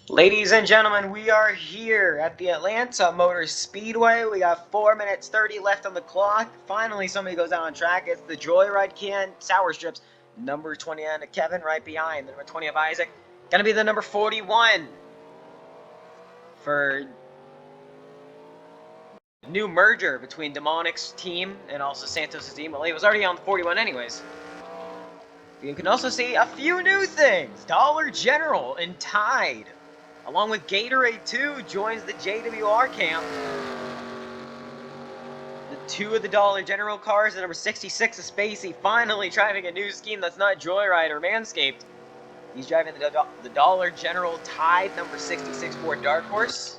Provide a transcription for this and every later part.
Ladies and gentlemen, we are here at the Atlanta Motor Speedway. We got 4 minutes 30 left on the clock. Finally, somebody goes out on track. It's the Joyride can Sour Strips. Number 29 of Kevin right behind. The number 20 of Isaac. Gonna be the number 41 for new merger between Demonic's team and also Santos' team. Well, he was already on the 41 anyways. You can also see a few new things. Dollar General and Tide, along with Gatorade 2, joins the JWR camp. The two of the Dollar General cars, the number 66 of Spacey, finally driving a new scheme that's not Joyride or Manscaped. He's driving the Dollar General Tide number 66 Ford Dark Horse.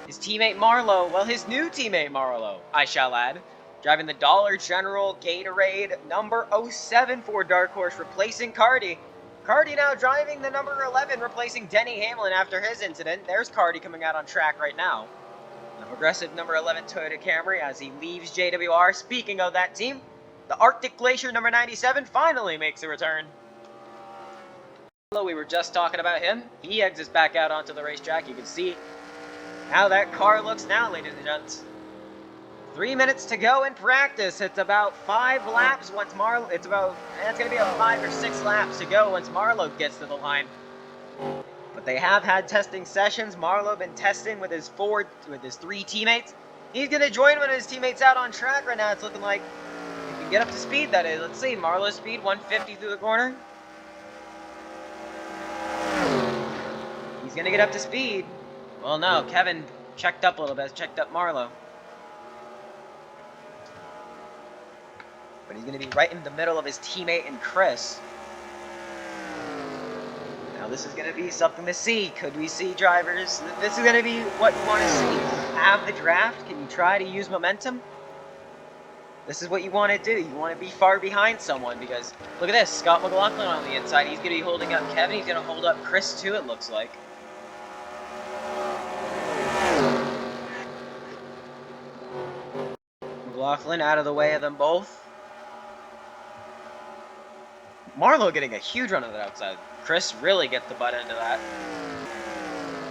His teammate Marlowe, well, his new teammate Marlowe, I shall add, driving the Dollar General Gatorade number 07 Ford Dark Horse, replacing Cardi. Cardi now driving the number 11, replacing Denny Hamlin after his incident. There's Cardi coming out on track right now. The progressive number 11 Toyota Camry as he leaves JWR. Speaking of that team, the Arctic Glacier number 97 finally makes a return. We were just talking about him. He exits back out onto the racetrack. You can see how that car looks now, ladies and gents. 3 minutes to go in practice. It's about 5 laps once Marlowe. It's going to be about 5 or 6 laps to go once Marlowe gets to the line. But they have had testing sessions. Marlowe been testing with his 3 teammates. He's going to join one of his teammates out on track right now. It's looking like he can get up to speed, that is. Let's see. Marlowe's speed, 150 through the corner. He's going to get up to speed. Well, no. Kevin checked up a little bit. Checked up Marlowe. But he's going to be right in the middle of his teammate and Chris. Now this is going to be something to see. Could we see drivers? This is going to be what you want to see. Have the draft. Can you try to use momentum? This is what you want to do. You want to be far behind someone because, look at this. Scott McLaughlin on the inside. He's going to be holding up Kevin. He's going to hold up Chris too, it looks like. McLaughlin out of the way of them both. Marlowe getting a huge run on the outside. Chris really gets the butt end of that.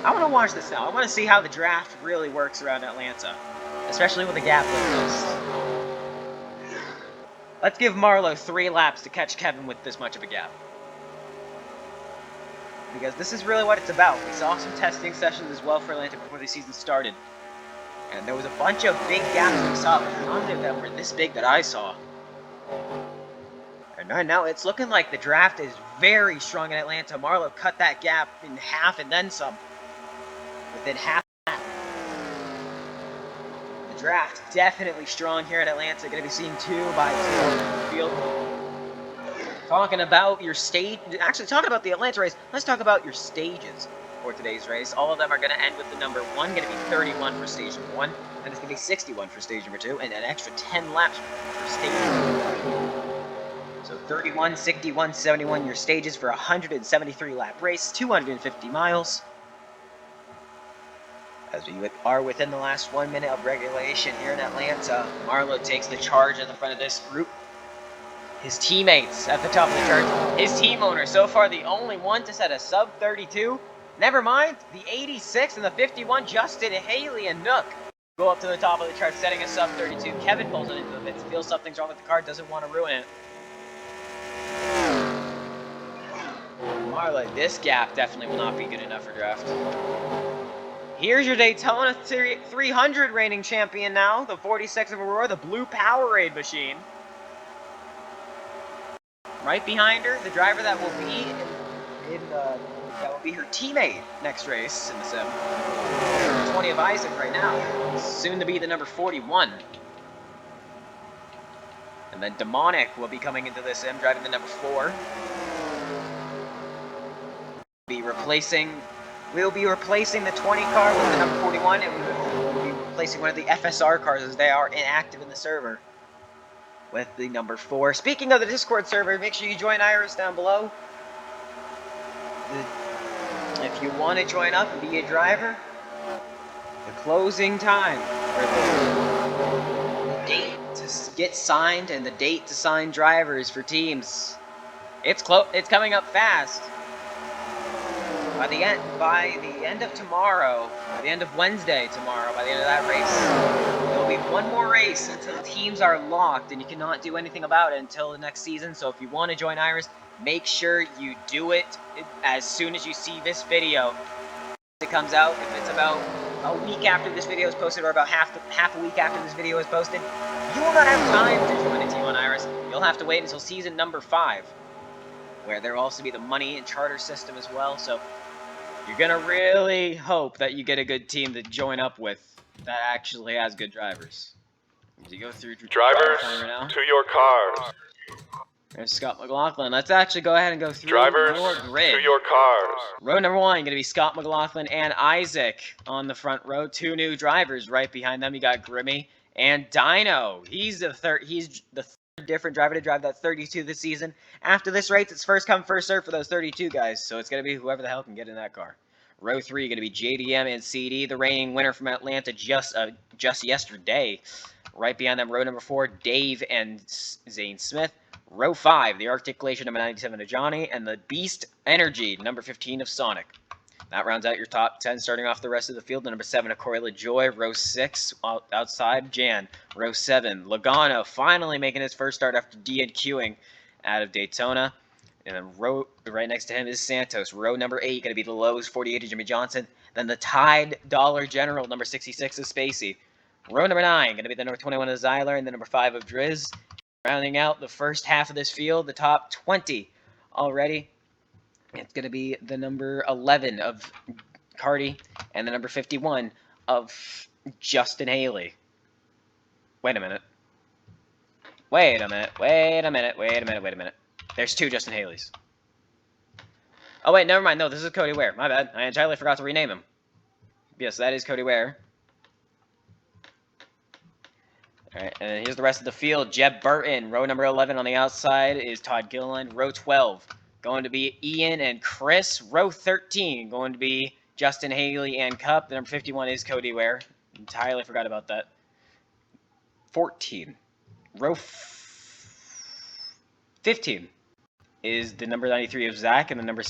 I want to watch this now. I want to see how the draft really works around Atlanta, especially with a gap like this. Let's give Marlowe 3 laps to catch Kevin with this much of a gap. Because this is really what it's about. We saw some testing sessions as well for Atlanta before the season started. And there was a bunch of big gaps we saw, but none of them were this big that I saw. And right now, it's looking like the draft is very strong in Atlanta. Marlowe cut that gap in half and then some. Within half. The draft definitely strong here in Atlanta. Going to be seeing 2 by 2 on the field. Talking about your stage. Actually, talking about the Atlanta race, let's talk about your stages for today's race. All of them are going to end with the number 1. Going to be 31 for stage number 1. Then it's going to be 61 for stage number 2. And an extra 10 laps for stage number 2. So 31, 61, 71, your stages for a 173 lap race, 250 miles. As we are within the last 1 minute of regulation here in Atlanta, Marlowe takes the charge at the front of this group. His teammates at the top of the charge. His team owner, so far the only one to set a sub 32. Never mind, the 86 and the 51, Justin, Haley, and Nook go up to the top of the chart, setting a sub 32. Kevin pulls it into the pits, feels something's wrong with the car, doesn't want to ruin it. Marlowe, this gap definitely will not be good enough for draft. Here's your Daytona 300 reigning champion now, the 46 of Aurora, the blue Powerade machine. Right behind her, the driver that will be her teammate next race in the sim. Number 20 of Isaac right now, soon to be the number 41. And then Demonic will be coming into this sim, driving the number 4. We'll be replacing the 20 car with the number 41, and we'll be replacing one of the FSR cars as they are inactive in the server with the number 4. Speaking of the Discord server, make sure you join Iris down below. If you want to join up and be a driver, the closing time for the date to get signed and the date to sign drivers for teams, it's coming up fast. By the end of tomorrow, by the end of Wednesday tomorrow, by the end of that race, there'll be one more race until teams are locked, and you cannot do anything about it until the next season. So if you want to join Iris, make sure you do it as soon as you see this video. It comes out. If it's about a week after this video is posted, or about half a week after this video is posted, you will not have time to join a team on Iris. You'll have to wait until season number 5, where there will also be the money and charter system as well. So you're gonna really hope that you get a good team to join up with that actually has good drivers. As you go through drivers right now, to your cars. There's Scott McLaughlin. Let's actually go ahead and go through Drivers your grid. to your cars. Row number 1 going to be Scott McLaughlin and Isaac on the front row. 2 new drivers right behind them. You got Grimmy and Dino. He's the third different driver to drive that 32 this season. After this race, it's first come first serve for those 32 guys. So it's going to be whoever the hell can get in that car. Row 3 going to be JDM and CD, the reigning winner from Atlanta just yesterday. Right behind them, row number 4, Dave and Zane Smith. Row 5, the Arctic Glacier, number 97 of Johnny, and the Beast Energy, number 15 of Sonic. That rounds out your top 10, starting off the rest of the field. The number 7 of Corey LaJoy. Row 6, outside, Jan. Row 7, Logano, finally making his first start after DNQing out of Daytona. And then right next to him is Santos. Row number 8, going to be the Lowe's 48 of Jimmy Johnson. Then the Tide Dollar General, number 66 of Spacey. Row number 9, going to be the number 21 of Zyler, and the number 5 of Driz. Rounding out the first half of this field, the top 20 already. It's going to be the number 11 of Cardi and the number 51 of Justin Haley. Wait a minute. There's 2 Justin Haleys. Oh, wait, never mind. No, this is Cody Ware. My bad. I entirely forgot to rename him. Yes, that is Cody Ware. Alright, and here's the rest of the field. Jeb Burton, row number 11 on the outside is Todd Gilliland. Row 12 going to be Ian and Chris. Row 13 going to be Justin Haley and Cup. The number 51 is Cody Ware. Entirely forgot about that. 14. Row 15 is the number 93 of Zach, and the number...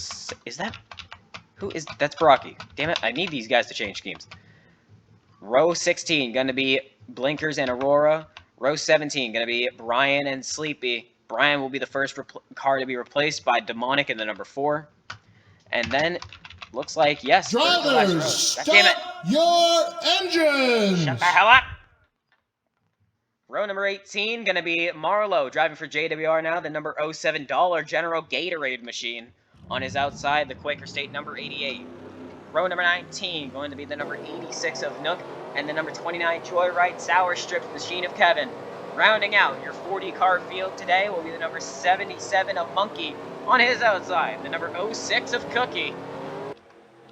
Is that... Who is... That's Baraki. Damn it, I need these guys to change schemes. Row 16 going to be Blinkers and Aurora. Row 17 going to be Brian and Sleepy. Brian will be the first car to be replaced by Demonic in the number 4. And then, looks like, yes. Drivers, stop your engines! Shut the hell up! Row number 18 going to be Marlowe, driving for JWR now, the number 07 Dollar General Gatorade machine. On his outside, the Quaker State number 88. Row number 19 going to be the number 86 of Nook, and the number 29 Joyride Sour Strips machine of Kevin. Rounding out your 40-car field today will be the number 77 of Monkey on his outside, the number 06 of Cookie.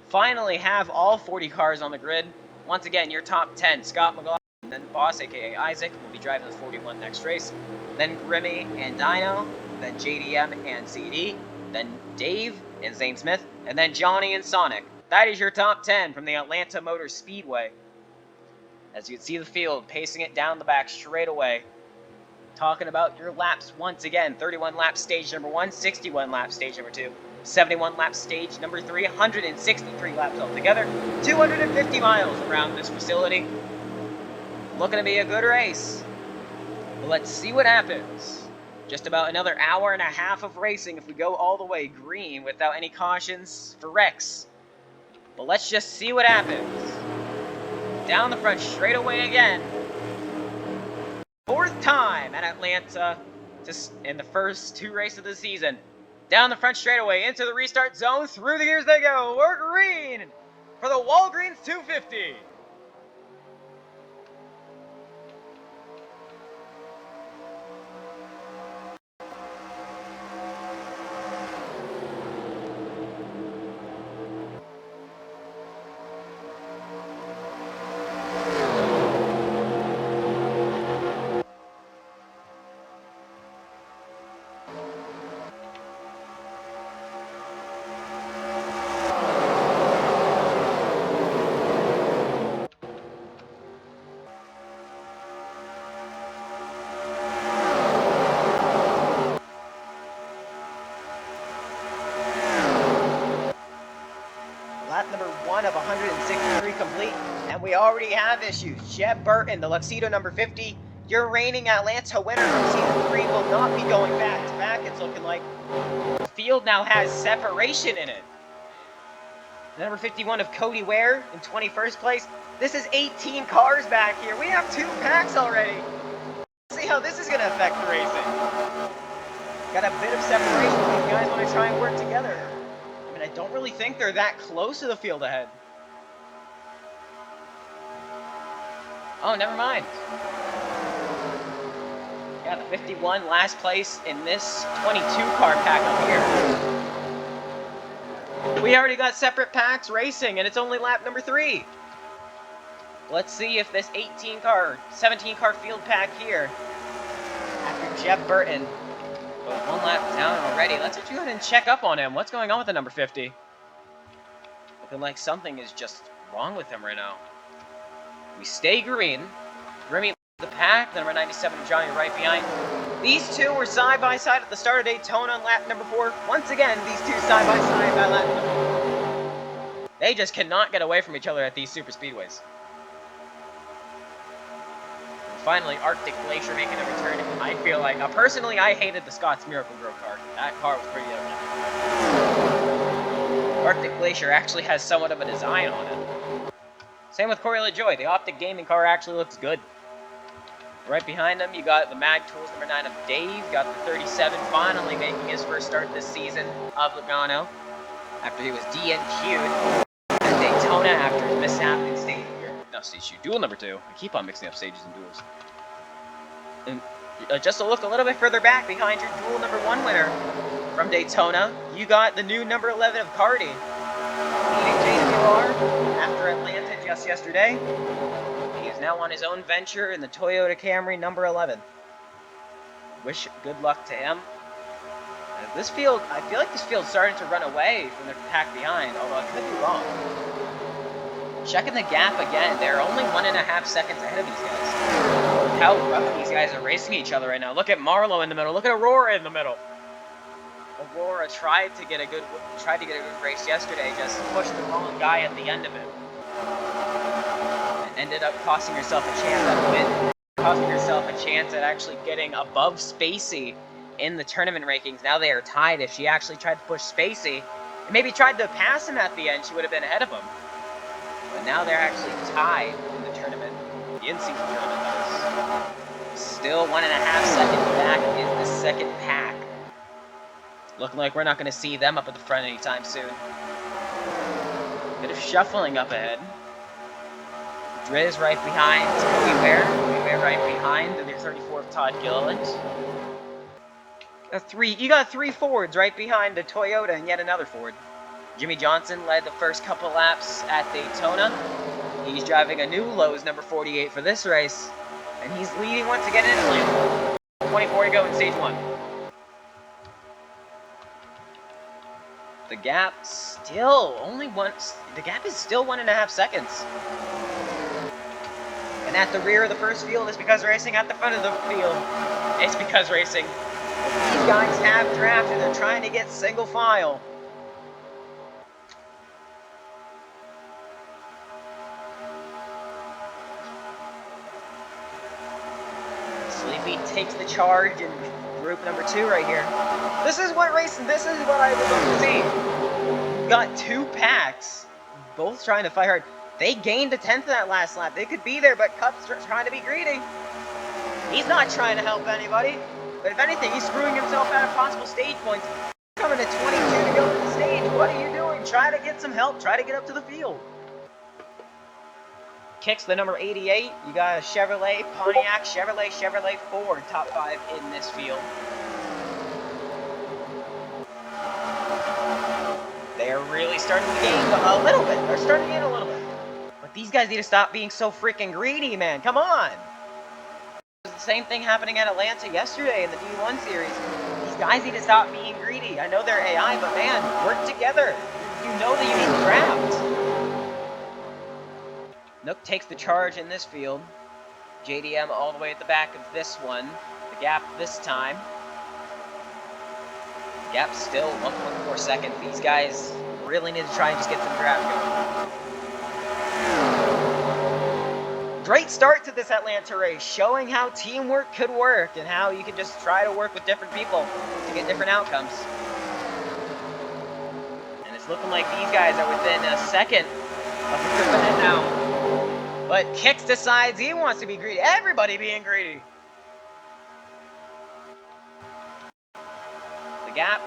Finally have all 40 cars on the grid. Once again, your top 10, Scott McLaughlin, then Boss, aka Isaac, will be driving the 41 next race. Then Grimmy and Dino, then JDM and CD, then Dave and Zane Smith, and then Johnny and Sonic. That is your top 10 from the Atlanta Motor Speedway. As you can see the field, pacing it down the back straight away. Talking about your laps once again. 31 lap stage number 1, 61 lap stage number 2, 71 lap stage number 3, 163 laps altogether, 250 miles around this facility. Looking to be a good race. But let's see what happens. Just about another hour and a half of racing if we go all the way green without any cautions for wrecks. But let's just see what happens. Down the front straightaway again. 4th time at Atlanta in the first 2 races of the season. Down the front straightaway into the restart zone. Through the gears they go. We're green for the Walgreens 250. Lap number 1 of 163 complete, and we already have issues. Jeb Burton, the Luxido number 50, your reigning Atlanta winner from Season 3, will not be going back to back, it's looking like. The field now has separation in it. The number 51 of Cody Ware in 21st place. This is 18 cars back here. We have 2 packs already. Let's see how this is going to affect the racing. Got a bit of separation. These guys want to try and work together. I mean, I don't really think they're that close to the field ahead. Oh, never mind. Yeah, the 51 last place in this 22 car pack up here. We already got separate packs racing, and it's only lap number 3. Let's see if this 17 car field pack here, after Jeb Burton, but 1 lap down already. Let's actually go ahead and check up on him. What's going on with the number 50? Looking like something is just wrong with him right now. We stay green. Remy the pack, the number 97 Johnny right behind. These two were side by side at the start of Daytona on lap number 4. Once again, these two side by side by lap number 4. They just cannot get away from each other at these super speedways. And finally, Arctic Glacier making a return. I feel like, personally, I hated the Scott's Miracle Grow car. That car was pretty ugly. Arctic Glacier actually has somewhat of a design on it. Same with Corey LaJoy. The Optic Gaming car actually looks good. Right behind him, you got the Mag Tools number 9 of Dave. Got the 37 finally making his first start this season of Logano after he was DNQ'd at Daytona after his mishap in stage duel number 2. I keep on mixing up stages and duels. And just to look a little bit further back behind your duel number 1 winner from Daytona, you got the new number 11 of Cardi. Leading JWR after Atlanta just yesterday. He is now on his own venture in the Toyota Camry number 11. Wish good luck to him. This field, I feel like this field's starting to run away from the pack behind, although I could be wrong. Checking the gap again, they're only 1.5 seconds ahead of these guys. Look how rough these guys are racing each other right now. Look at Marlowe in the middle. Look at Aurora in the middle. Aurora tried to get a good race yesterday, just pushed the wrong guy at the end of it. And ended up costing herself a chance at a win. Costing herself a chance at actually getting above Spacey in the tournament rankings. Now they are tied. If she actually tried to push Spacey, and maybe tried to pass him at the end, she would have been ahead of him. But now they're actually tied in the tournament. The in-season tournament, that is. Still 1.5 seconds back in the second pack. Looking like we're not going to see them up at the front anytime soon. Bit of shuffling up ahead. Driz right behind Cody Ware. Cody Ware right behind the 34th Todd Gilliland. You got 3 Fords right behind the Toyota and yet another Ford. Jimmy Johnson led the first couple laps at Daytona. He's driving a new Lowe's number 48 for this race. And he's leading once again in Atlanta. 24 to go in stage 1. The gap still the gap is still 1.5 seconds. And at the rear of the first field is because racing. At the front of the field, it's because racing. These guys have drafted. They're trying to get single file. Sleepy takes the charge in group number 2 right here. This is what I would love to see. Got 2 packs, both trying to fight hard. They gained a 10th in that last lap. They could be there, but Cup's trying to be greedy. He's not trying to help anybody. But if anything, he's screwing himself out of possible stage points. Coming to 22 to go to the stage. What are you doing? Try to get some help. Try to get up to the field. Kicks the number 88. You got a Chevrolet, Pontiac, Chevrolet, Ford. Top 5 in this field. They're really starting to gain a little bit. They're starting to gain a little bit. But these guys need to stop being so freaking greedy, man. Come on. The same thing happening at Atlanta yesterday in the D1 series. These guys need to stop being greedy. I know they're AI, but man, work together. You know that you need to draft. Nook takes the charge in this field. JDM all the way at the back of this one. The gap this time. Gap still 1.4 seconds. These guys really need to try and just get some draft going. Great start to this Atlanta race, showing how teamwork could work and how you can just try to work with different people to get different outcomes. And it's looking like these guys are within a second of the group ahead now. But Kix decides he wants to be greedy. Everybody being greedy. The gap.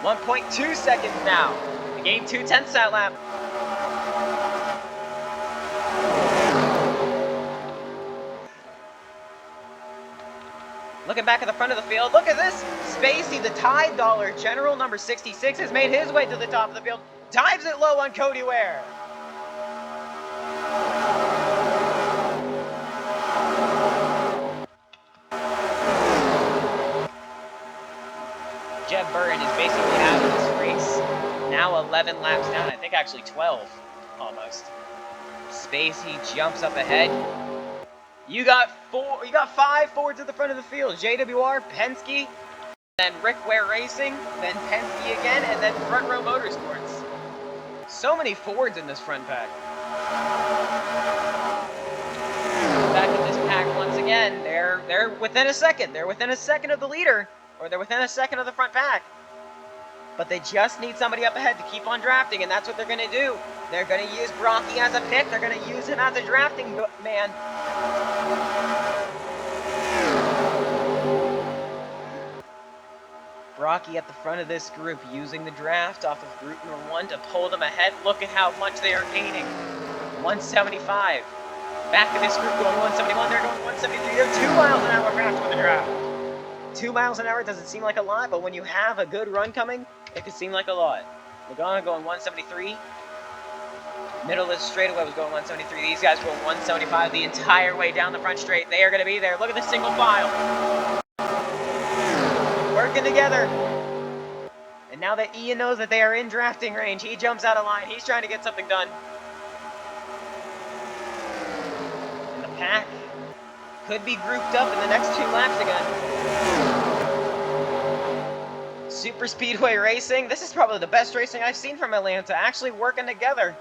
1.2 seconds now. They gained 2/10 that lap. Looking back at the front of the field, look at this. Spacey, the Tide Dollar General, number 66, has made his way to the top of the field. Dives it low on Cody Ware. Jeb Burton is basically out of this race. Now 11 laps down, I think actually 12, almost. Spacey jumps up ahead. You got 5 Fords at the front of the field. JWR, Penske, then Rick Ware Racing, then Penske again, and then Front Row Motorsports. So many Fords in this front pack. Back in this pack once again. They're within a second. They're within a second of the leader, or they're within a second of the front pack. But they just need somebody up ahead to keep on drafting, and that's what they're going to do. They're going to use Brocky as a pick. They're going to use him as a drafting man. Brocky at the front of this group, using the draft off of group number 1 to pull them ahead. Look at how much they are gaining. 175. Back in this group going 171. They're going 173. They're 2 miles an hour faster with the draft. 2 miles an hour doesn't seem like a lot, but when you have a good run coming, it can seem like a lot. Logano going 173. Middle of the straightaway was going 173. These guys were going 175 the entire way down the front straight. They are going to be there. Look at the single file. Working together. And now that Ian knows that they are in drafting range, he jumps out of line. He's trying to get something done. And the pack could be grouped up in the next 2 laps again. Super Speedway Racing. This is probably the best racing I've seen from Atlanta. Actually working together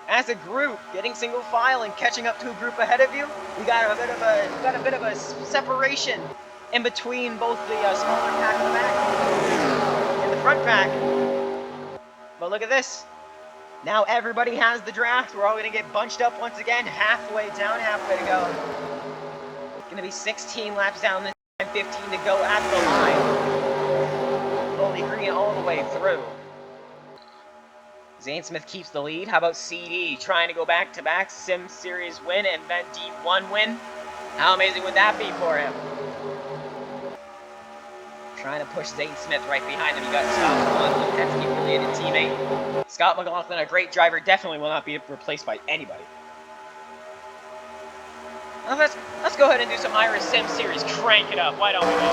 as a group, getting single file and catching up to a group ahead of you. We got a bit of a separation in between both the smaller pack and the back and the front pack. But look at this. Now everybody has the draft. We're all going to get bunched up once again. Halfway down, halfway to go. It's going to be 16 laps down this time, 15 to go at the line. Only green all the way through. Zane Smith keeps the lead. How about CD trying to go back-to-back Sim Series win and then D1 win? How amazing would that be for him? Trying to push Zane Smith right behind him. You got Scott McLaughlin, Penske-related teammate. Scott McLaughlin, a great driver, definitely will not be replaced by anybody. Well, let's go ahead and do some Irish Sim Series. Crank it up. Why don't we go?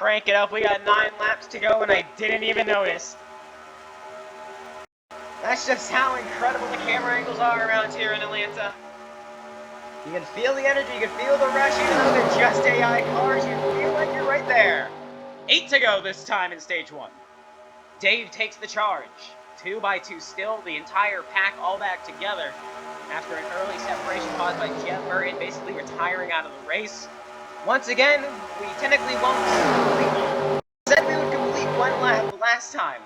crank it up. We got 9 laps to go, and I didn't even notice. That's just how incredible the camera angles are around here in Atlanta. You can feel the energy, you can feel the rush, even though they're just AI cars, you feel like you're right there. 8 to go this time in stage 1. Dave takes the charge. 2 by 2 still, the entire pack all back together after an early separation caused by Jeff Burton basically retiring out of the race. Once again, we technically won't complete. Said we would complete 1 lap last time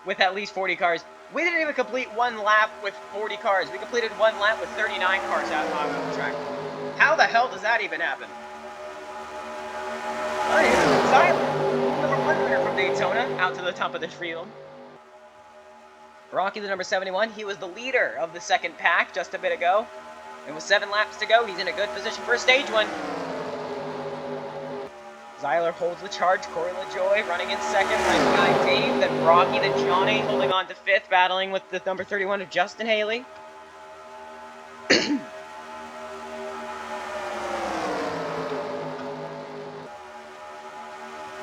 with at least 40 cars. We didn't even complete 1 lap with 40 cars. We completed 1 lap with 39 cars out on the track. How the hell does that even happen? Oh, here's Tyler, number 1 winner from Daytona, out to the top of the field. Rocky, the number 71, he was the leader of the second pack just a bit ago. And with 7 laps to go, he's in a good position for stage 1. Zyler holds the charge. Corey LaJoy running in second. Right behind Dave. Then Rocky. Then Johnny holding on to 5th, battling with the number 31 of Justin Haley.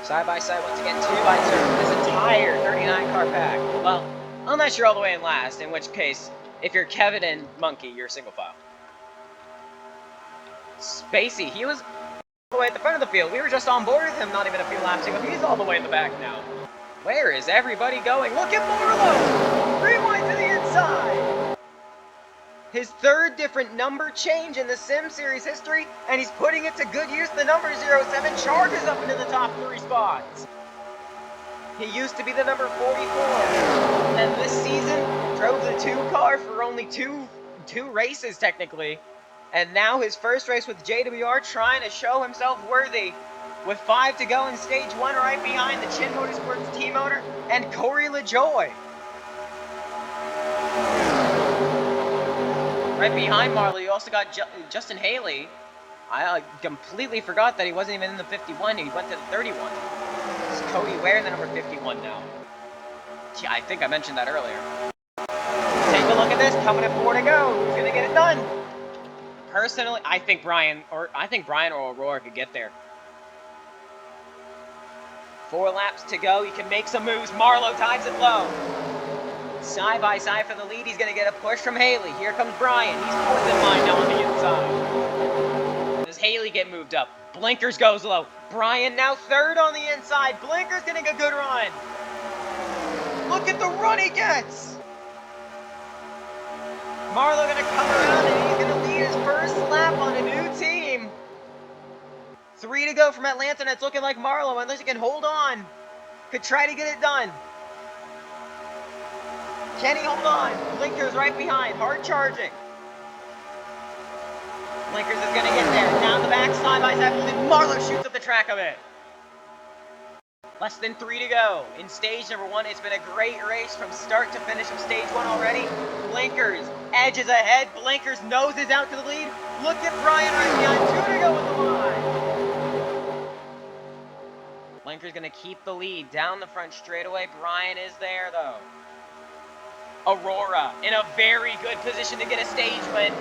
Side by side once again, 2 by 2. This entire 39 car pack. Well, unless you're all the way in last, in which case, if you're Kevin and Monkey, you're single file. Spacey, he was all the way at the front of the field. We were just on board with him not even a few laps ago. He's all the way in the back now. Where is everybody going? Look at Marlowe! Rewind to the inside! His 3rd different number change in the Sim Series history, and he's putting it to good use. The number 07 charges up into the top 3 spots. He used to be the number 44, and this season drove the 2 car for only two races technically. And now his first race with JWR, trying to show himself worthy. With 5 to go in stage 1, right behind the Chin Motorsports team owner and Corey LaJoy. Right behind Marlowe, you also got Justin Haley. I completely forgot that he wasn't even in the 51. He went to the 31. It's Cody Ware, the number 51 now. Yeah, I think I mentioned that earlier. Take a look at this, coming at 4 to go. Who's gonna get it done? Personally, I think Brian or Aurora could get there. 4 laps to go. He can make some moves. Marlowe ties it low. Side by side for the lead. He's going to get a push from Haley. Here comes Brian. He's 4th in line now on the inside. Does Haley get moved up? Blinkers goes low. Brian now 3rd on the inside. Blinkers getting a good run. Look at the run he gets. Marlowe going to come around and he's going to lead his first lap on a new team. 3 to go from Atlanta, and it's looking like Marlowe, unless he can hold on, could try to get it done. Can he hold on? Blinkers right behind, hard charging. Blinkers is going to get there. Down the back, side by side, and Marlowe shoots up the track of it. Less than 3 to go. In stage number 1, it's been a great race from start to finish of stage 1 already. Blinkers, edges ahead. Blinkers noses out to the lead. Look at Brian right behind. 2 to go with the line. Blinker's going to keep the lead down the front straightaway. Brian is there, though. Aurora in a very good position to get a stage win.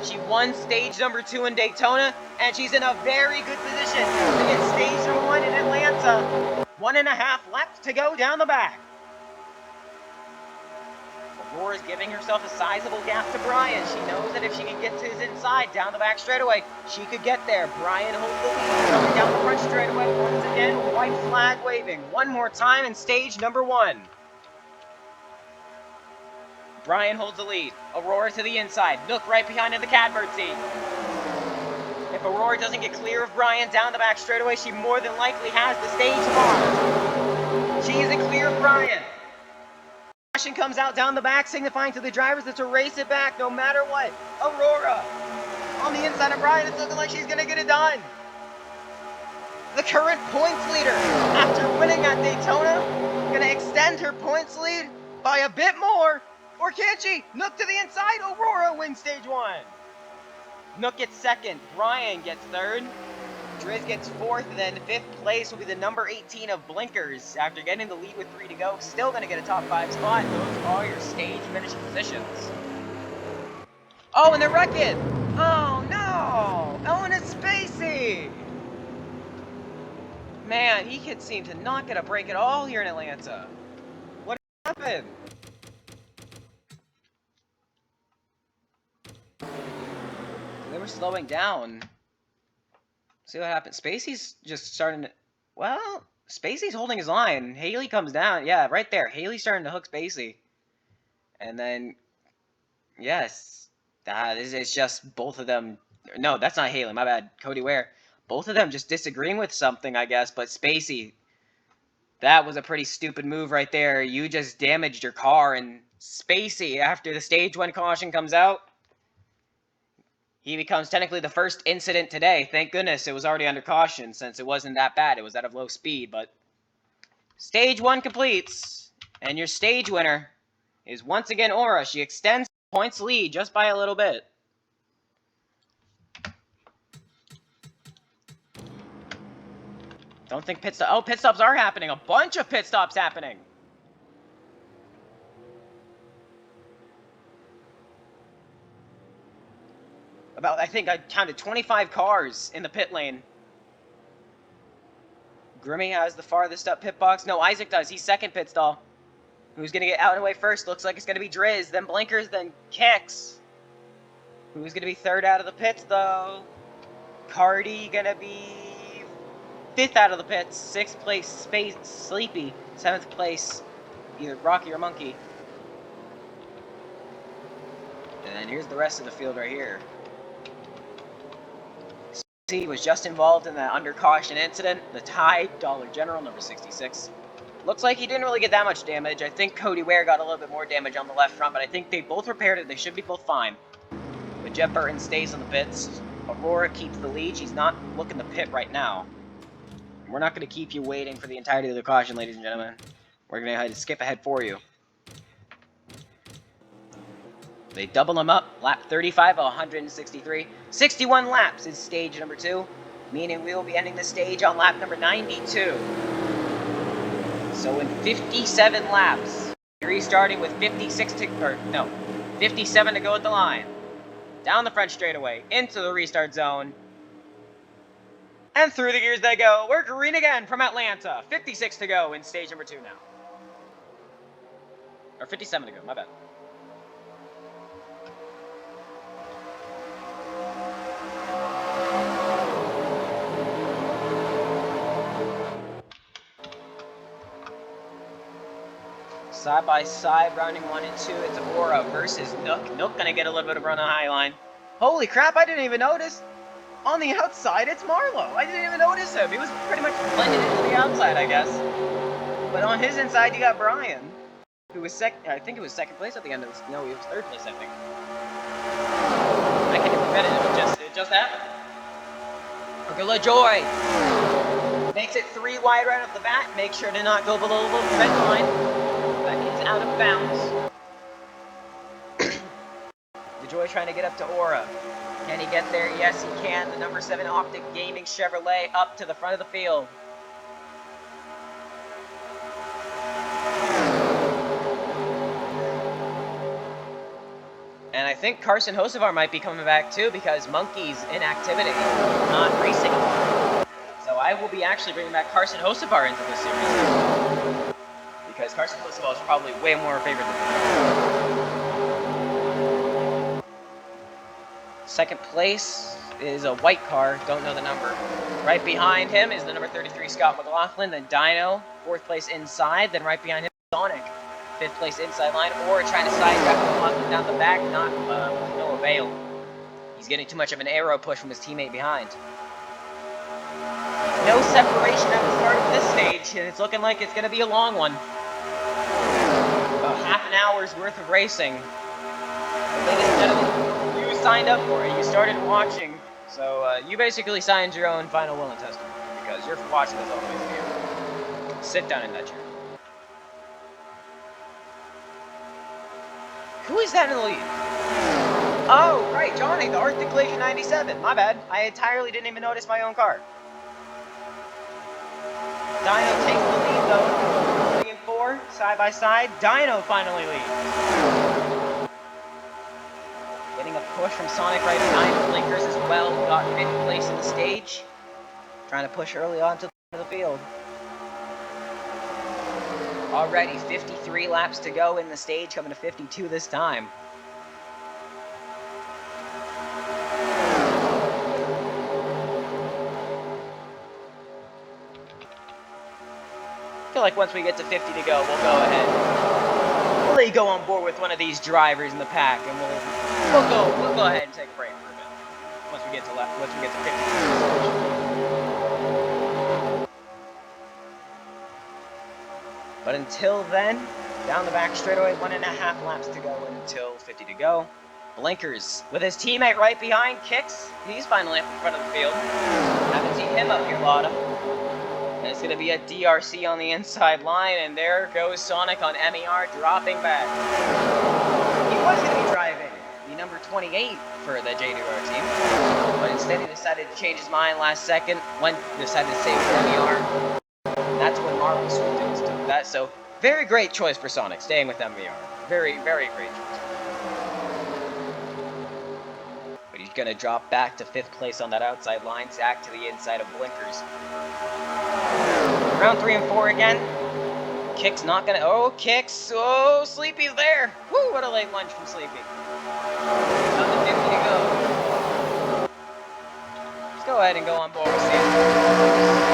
She won stage number 2 in Daytona, and she's in a very good position to get stage number 1 in Atlanta. 1.5 laps to go down the back. Aurora's giving herself a sizable gap to Brian. She knows that if she can get to his inside down the back straightaway, she could get there. Brian holds the lead, coming down the front straightaway once again, white flag waving. One more time in stage number 1. Brian holds the lead. Aurora to the inside. Nook right behind in the catbird seat. If Aurora doesn't get clear of Brian down the back straightaway, she more than likely has the stage mark. She isn't clear of Brian. Caution comes out down the back, signifying to the drivers that to race it back no matter what. Aurora on the inside of Brian. It's looking like she's going to get it done. The current points leader, after winning at Daytona, going to extend her points lead by a bit more. Or can she? Nook to the inside. Aurora wins stage 1. Nook gets 2nd. Brian gets 3rd. Driz gets 4th. And then 5th place will be the number 18 of Blinkers. After getting the lead with 3 to go, still going to get a top 5 spot. Those are your stage finishing positions. Oh, and they're wrecking. Oh, no. Owen and Spacey. Man, he could seem to not get a break at all here in Atlanta. What happened? They were slowing down. See what happened. Spacey's just starting to... Well, Spacey's holding his line. Haley comes down. Yeah, right there. Haley's starting to hook Spacey. And then... Yes. It's just both of them... No, that's not Haley. My bad. Cody Ware. Both of them just disagreeing with something, I guess. But Spacey... That was a pretty stupid move right there. You just damaged your car. And Spacey, after the stage 1 caution comes out... He becomes technically the first incident today. Thank goodness it was already under caution since it wasn't that bad. It was out of low speed, but stage 1 completes, and your stage winner is once again Aura. She extends points lead just by a little bit. Don't think pit stop. Oh, pit stops are happening. A bunch of pit stops happening. I think I counted 25 cars in the pit lane. Grimmy has the farthest up pit box. No, Isaac does. He's second pit stall. Who's going to get out and away first? Looks like it's going to be Driz, then Blinkers, then Kicks. Who's going to be third out of the pits, though? Cardi going to be fifth out of the pits. Sixth place, Sleepy. Seventh place, either Rocky or Monkey. And then here's the rest of the field right here. He was just involved in that under caution incident. The Tide, Dollar General, number 66. Looks like he didn't really get that much damage. I think Cody Ware got a little bit more damage on the left front, but I think they both repaired it. They should be both fine. But Jeff Burton stays on the pits. Aurora keeps the lead. She's not looking the pit right now. We're not going to keep you waiting for the entirety of the caution, ladies and gentlemen. We're going to skip ahead for you. They double them up. Lap 35 of 163. 61 laps is stage number 2, meaning we will be ending the stage on lap number 92. So in 57 laps, restarting with 57 to go at the line. Down the front straightaway, into the restart zone. And through the gears they go. We're green again from Atlanta. 56 to go in stage number 2 now. Or 57 to go, my bad. Side by side, rounding 1 and 2, it's Aura versus Nook. Nook gonna get a little bit of run on the high line. Holy crap, I didn't even notice. On the outside, it's Marlowe. I didn't even notice him. He was pretty much blended into the outside, I guess. But on his inside, you got Brian, who was I think it was second place at the end of this. No, he was third place, I think. I can't even forget it. It just happened. Gorilla Joy makes it 3 wide right off the bat. Make sure to not go below the red line. That is out of bounds. The Joy trying to get up to Aura. Can he get there? Yes, he can. The number 7 Optic Gaming Chevrolet up to the front of the field. And I think Carson Hocevar might be coming back too because Monkey's inactivity, not racing anymore. So I will be actually bringing back Carson Hocevar into this series. Because Carson Hocevar is probably way more favored than me. Second place is a white car, don't know the number. Right behind him is the number 33 Scott McLaughlin, then Dino, 4th place inside, then right behind him Sonic, 5th place inside line, or trying to sidetrack McLaughlin down the back, no avail. He's getting too much of an aero push from his teammate behind. No separation at the start of this stage, and it's looking like it's going to be a long one. About half an hour's worth of racing. Ladies and gentlemen, you signed up for it. You started watching, so you basically signed your own final will and testament because you're watching this all the way through. Sit down in that chair. Who is that in the lead? Oh, right, Johnny, the Arctic Glacier 97. My bad. I entirely didn't even notice my own car. Dino takes the lead, though. 3 and 4, side by side. Dino finally leads. Getting a push from Sonic right behind. Blinkers as well. Got 5th place in the stage. Trying to push early on to of the field. Already 53 laps to go in the stage, coming to 52 this time. I feel like once we get to 50 to go, we'll go ahead. We'll let you go on board with one of these drivers in the pack, and we'll go ahead and take a break for a bit. Once we get to 50. But until then, down the back straightaway, 1.5 laps to go until 50 to go. Blinkers with his teammate right behind, Kicks. He's finally up in front of the field. Haven't seen him up here a lot. And it's going to be a DRC on the inside line, and there goes Sonic on MER dropping back. He was going to be driving the number 28 for the JDR team, but instead he decided to change his mind last second, decided to save for MER. That's when Marvel swooped in and took that. So, very great choice for Sonic, staying with MER. Very, very great choice. But he's going to drop back to 5th place on that outside line, Zach to the inside of Blinkers. Round 3 and 4 again. Kicks not going to... Oh, Kicks. Oh, Sleepy's there. Woo, what a late lunch from Sleepy. Down to 50 to go. Let's go ahead and go on board with Sam.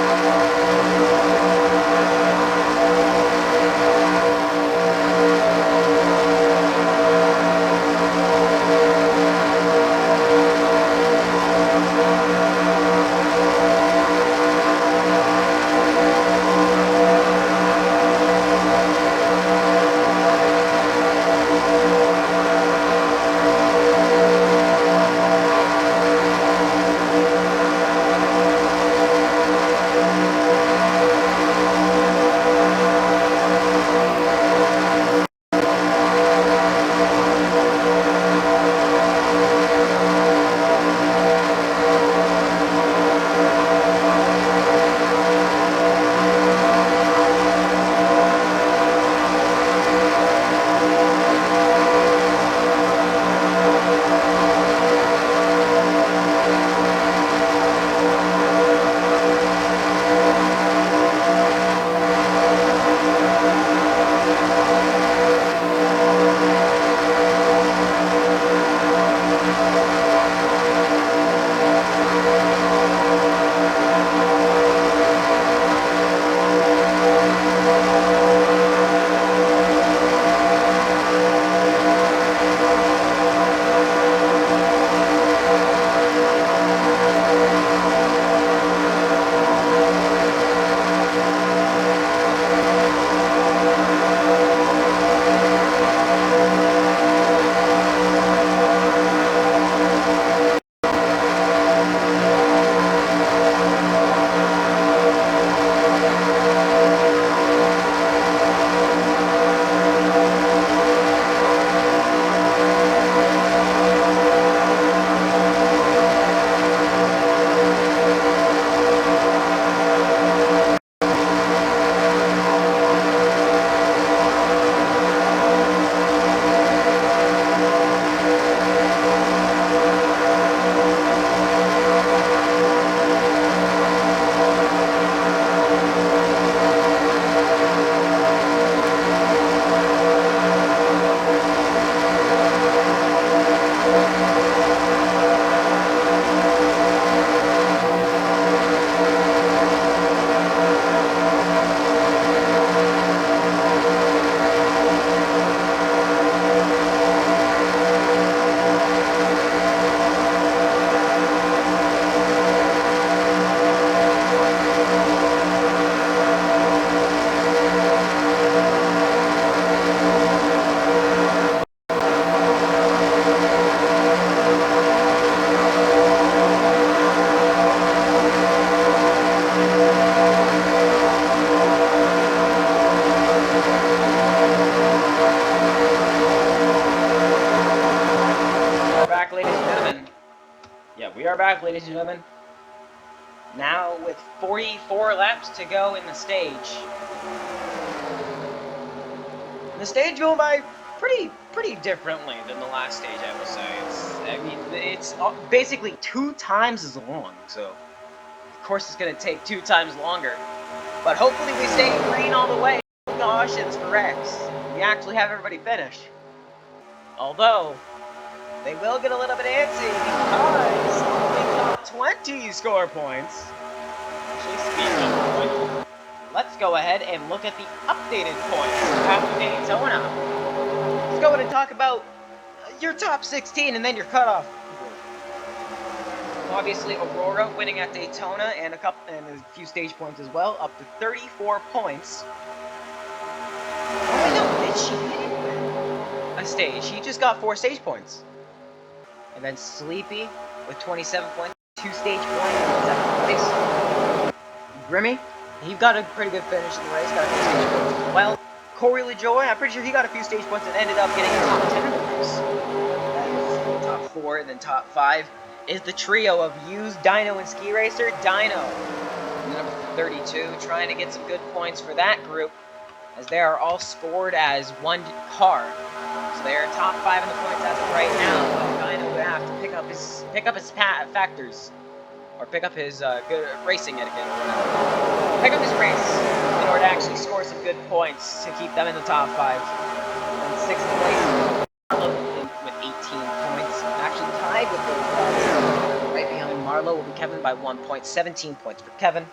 We are back, ladies and gentlemen. Now with 44 laps to go in the stage. The stage going by pretty differently than the last stage, I will say. It's basically 2 times as long, so course, it's going to take 2 times longer. But hopefully we stay green all the way. Cautions for Rex. We actually have everybody finish. Although, they will get a little bit antsy because only top 20 score points. Actually, speaking of points, let's go ahead and look at the updated points after Daytona. Let's go ahead and talk about your top 16 and then your cutoff. Obviously, Aurora winning at Daytona and a few stage points as well, up to 34 points. Oh no, did she win a stage? She just got 4 stage points. And then Sleepy with 27 points, 2 stage points, 7th place. Grimmy, he got a pretty good finish in the race, got a few stage points as well. Corey LaJoy, I'm pretty sure he got a few stage points and ended up getting a top 10 in the race. That is top 4 and then top 5. Is the trio of Used, Dino, and Ski Racer. Dino, number 32, trying to get some good points for that group, as they are all scored as one car. So they are top 5 in the points as of right now. But Dino would have to pick up his factors, or pick up his good racing etiquette, or whatever. Pick up his race in order to actually score some good points to keep them in the top 5. And 6th place with 18 points, actually tied with those guys. Right behind Marlowe will be Kevin by 1 point, 17 points for Kevin.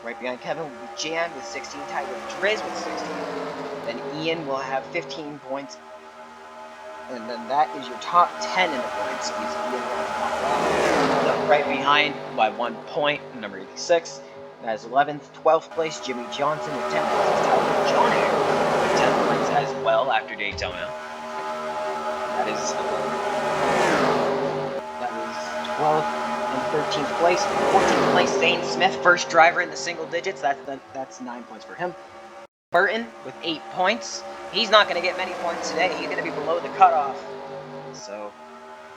Right behind Kevin will be Jan with 16, tied with Driz with 16. Then Ian will have 15 points. And then that is your top 10 in the points. Right behind by 1 point, number 86. That is 11th, 12th place, Jimmy Johnson with 10 points. He's tied with John Hare with 10 points as well after Daytona. That is 12th and 13th place. 14th place, Zane Smith, first driver in the single digits. That's 9 points for him. Burton with 8 points. He's not going to get many points today. He's going to be below the cutoff. So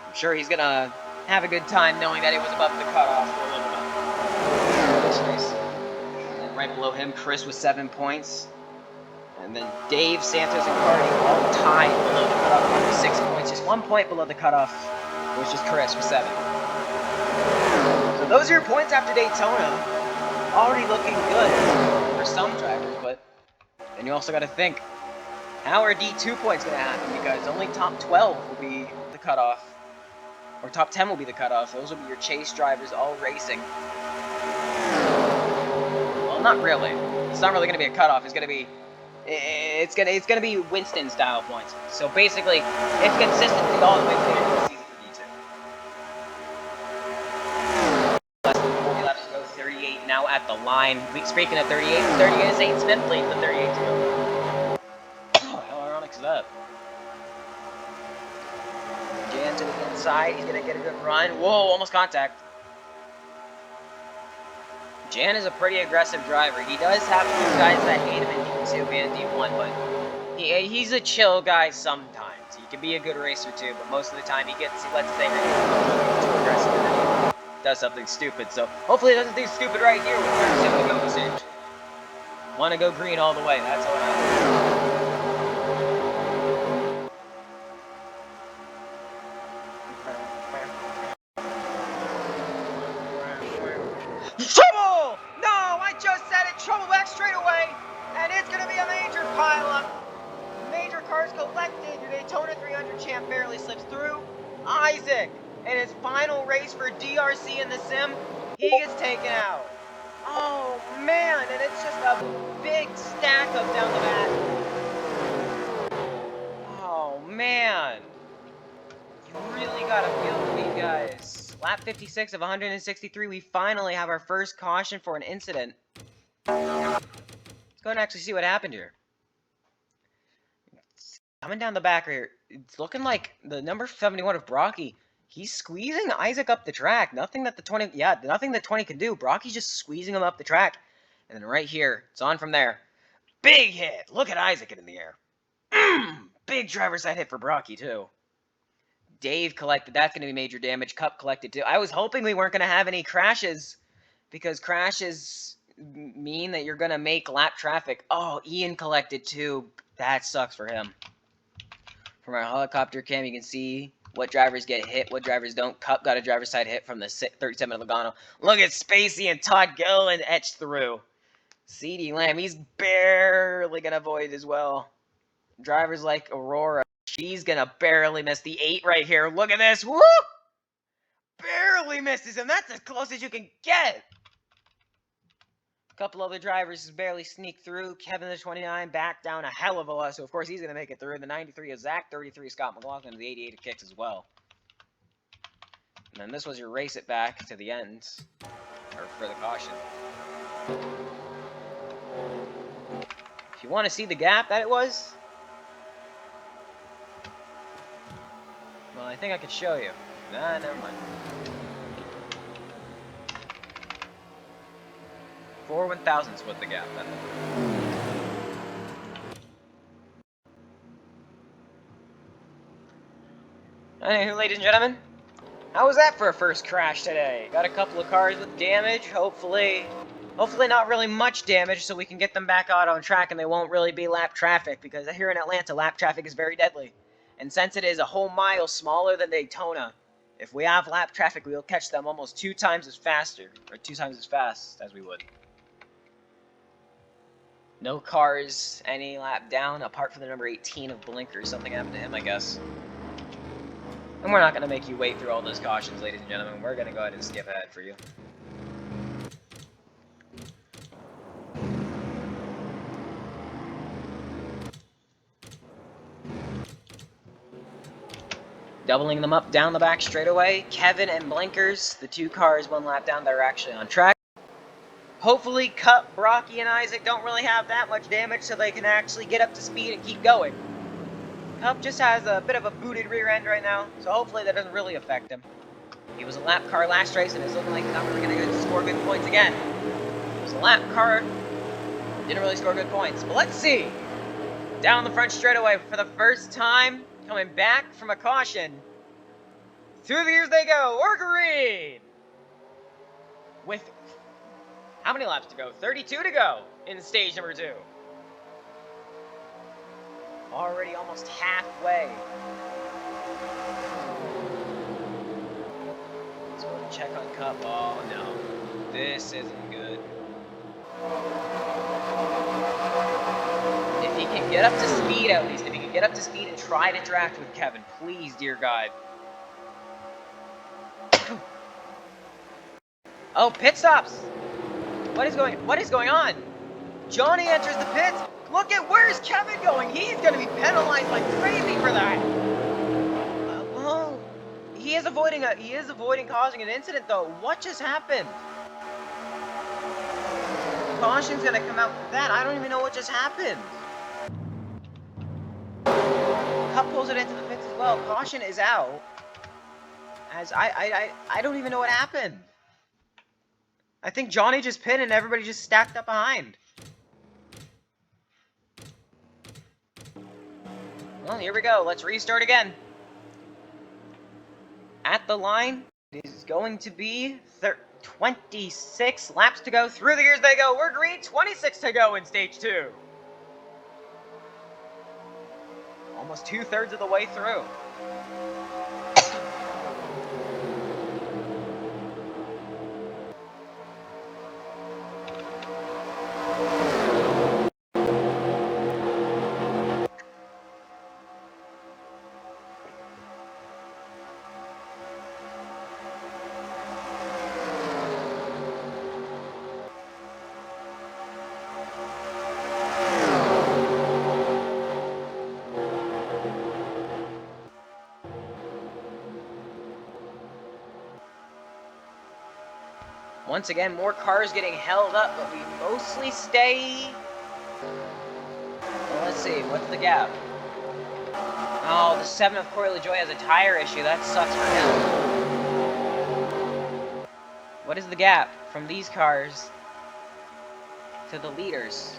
I'm sure he's going to have a good time knowing that he was above the cutoff for a little bit. And then right below him, Chris with 7 points. And then Dave, Santos, and Cardi all tied below the cutoff with 6 points. Just 1 point below the cutoff, which is Chris with 7. So those are your points after Daytona. Already looking good for some drivers, but then you also got to think, how are D2 points going to happen? Because only top 12 will be the cutoff. Or top 10 will be the cutoff. Those will be your chase drivers all racing. Well, not really. It's not really going to be a cutoff. It's going to be... It's gonna be Winston style points. So basically, it's consistency all the way through the season for D2. Less than 40 laps to go. 38 now at the line. Speaking of 38, 38 is Zane Smith leads the 38 to go. Oh, how ironic is that? Jan to the inside. He's gonna get a good run. Whoa, almost contact. Jan is a pretty aggressive driver. He does have a few guys that hate him in D2 and D1, but he's a chill guy sometimes. He can be a good racer too, but most of the time he lets things too aggressive and then he does something stupid. So hopefully he doesn't do stupid right here with turn 7 to go stage. Want to go green all the way, that's all I have. Trouble! No, I just said it. Trouble back straight away, and it's gonna be a major pileup. Major cars collected. Your Daytona 300 champ barely slips through. Isaac, in his final race for DRC in the sim, he gets taken out. Oh man, and it's just a big stack up down the back. Oh man, you really gotta feel me, guys. Lap 56 of 163, we finally have our first caution for an incident. Let's go and actually see what happened here. Coming down the back here, it's looking like the number 71 of Brocky. He's squeezing Isaac up the track. Nothing that the 20 can do. Brocky's just squeezing him up the track. And then right here, it's on from there. Big hit. Look at Isaac in the air. Big driver's side hit for Brocky, too. Dave collected. That's going to be major damage. Cup collected, too. I was hoping we weren't going to have any crashes, because crashes mean that you're going to make lap traffic. Oh, Ian collected, too. That sucks for him. From our helicopter cam, you can see what drivers get hit, what drivers don't. Cup got a driver's side hit from the 37 of Logano. Look at Spacey and Todd Gilliland etched through. CD Lamb, he's barely going to avoid as well. Drivers like Aurora, she's going to barely miss the 8 right here. Look at this. Woo! Barely misses him. That's as close as you can get. A couple other drivers barely sneak through. Kevin, the 29, back down a hell of a lot. So, of course, he's going to make it through. The 93 of Zach, 33 Scott McLaughlin, the 88 of Kicks as well. And then this was your race it back to the end. Or for the caution. If you want to see the gap that it was, well, I think I could show you. Nah, never mind. 4 1,000ths was the gap. Anywho, ladies and gentlemen, how was that for a first crash today? Got a couple of cars with damage, hopefully not really much damage, so we can get them back out on track and they won't really be lap traffic, because here in Atlanta, lap traffic is very deadly. And since it is a whole mile smaller than Daytona, if we have lap traffic, we'll catch them almost 2 times as fast as we would. No cars any lap down, apart from the number 18 of Blinkers. Something happened to him, I guess. And we're not going to make you wait through all those cautions, ladies and gentlemen. We're going to go ahead and skip ahead for you. Doubling them up down the back straightaway. Kevin and Blinkers, the 2 cars 1 lap down that are actually on track. Hopefully, Cup, Brocky, and Isaac don't really have that much damage, so they can actually get up to speed and keep going. Cup just has a bit of a booted rear end right now, so hopefully that doesn't really affect him. He was a lap car last race, and it's looking like he's not really going to score good points again. He was a lap car, didn't really score good points. But let's see. Down the front straightaway for the first time, coming back from a caution. Through the years they go, Walgreens! With how many laps to go? 32 to go in stage number 2. Already almost halfway. Let's go and check on Cup. Oh no, this isn't good. If he can get up to speed at least, if he can get up to speed and try to interact with Kevin, please, dear God. Oh, pit stops! What is going on? Johnny enters the pits. Look at where's Kevin going? He's going to be penalized like crazy for that. Oh, he is avoiding causing an incident though. What just happened? Caution's going to come out for that. I don't even know what just happened. Cup pulls it into the pits as well. Caution is out. As I don't even know what happened. I think Johnny just pinned and everybody just stacked up behind. Well, here we go. Let's restart again. At the line, it is going to be 26 laps to go. Through the years they go. We're green. 26 to go in stage 2. Almost 2/3 of the way through. Once again, more cars getting held up, but we mostly stay... Well, let's see, what's the gap? Oh, the 7 of Corey LaJoy has a tire issue. That sucks for him. What is the gap from these cars to the leaders?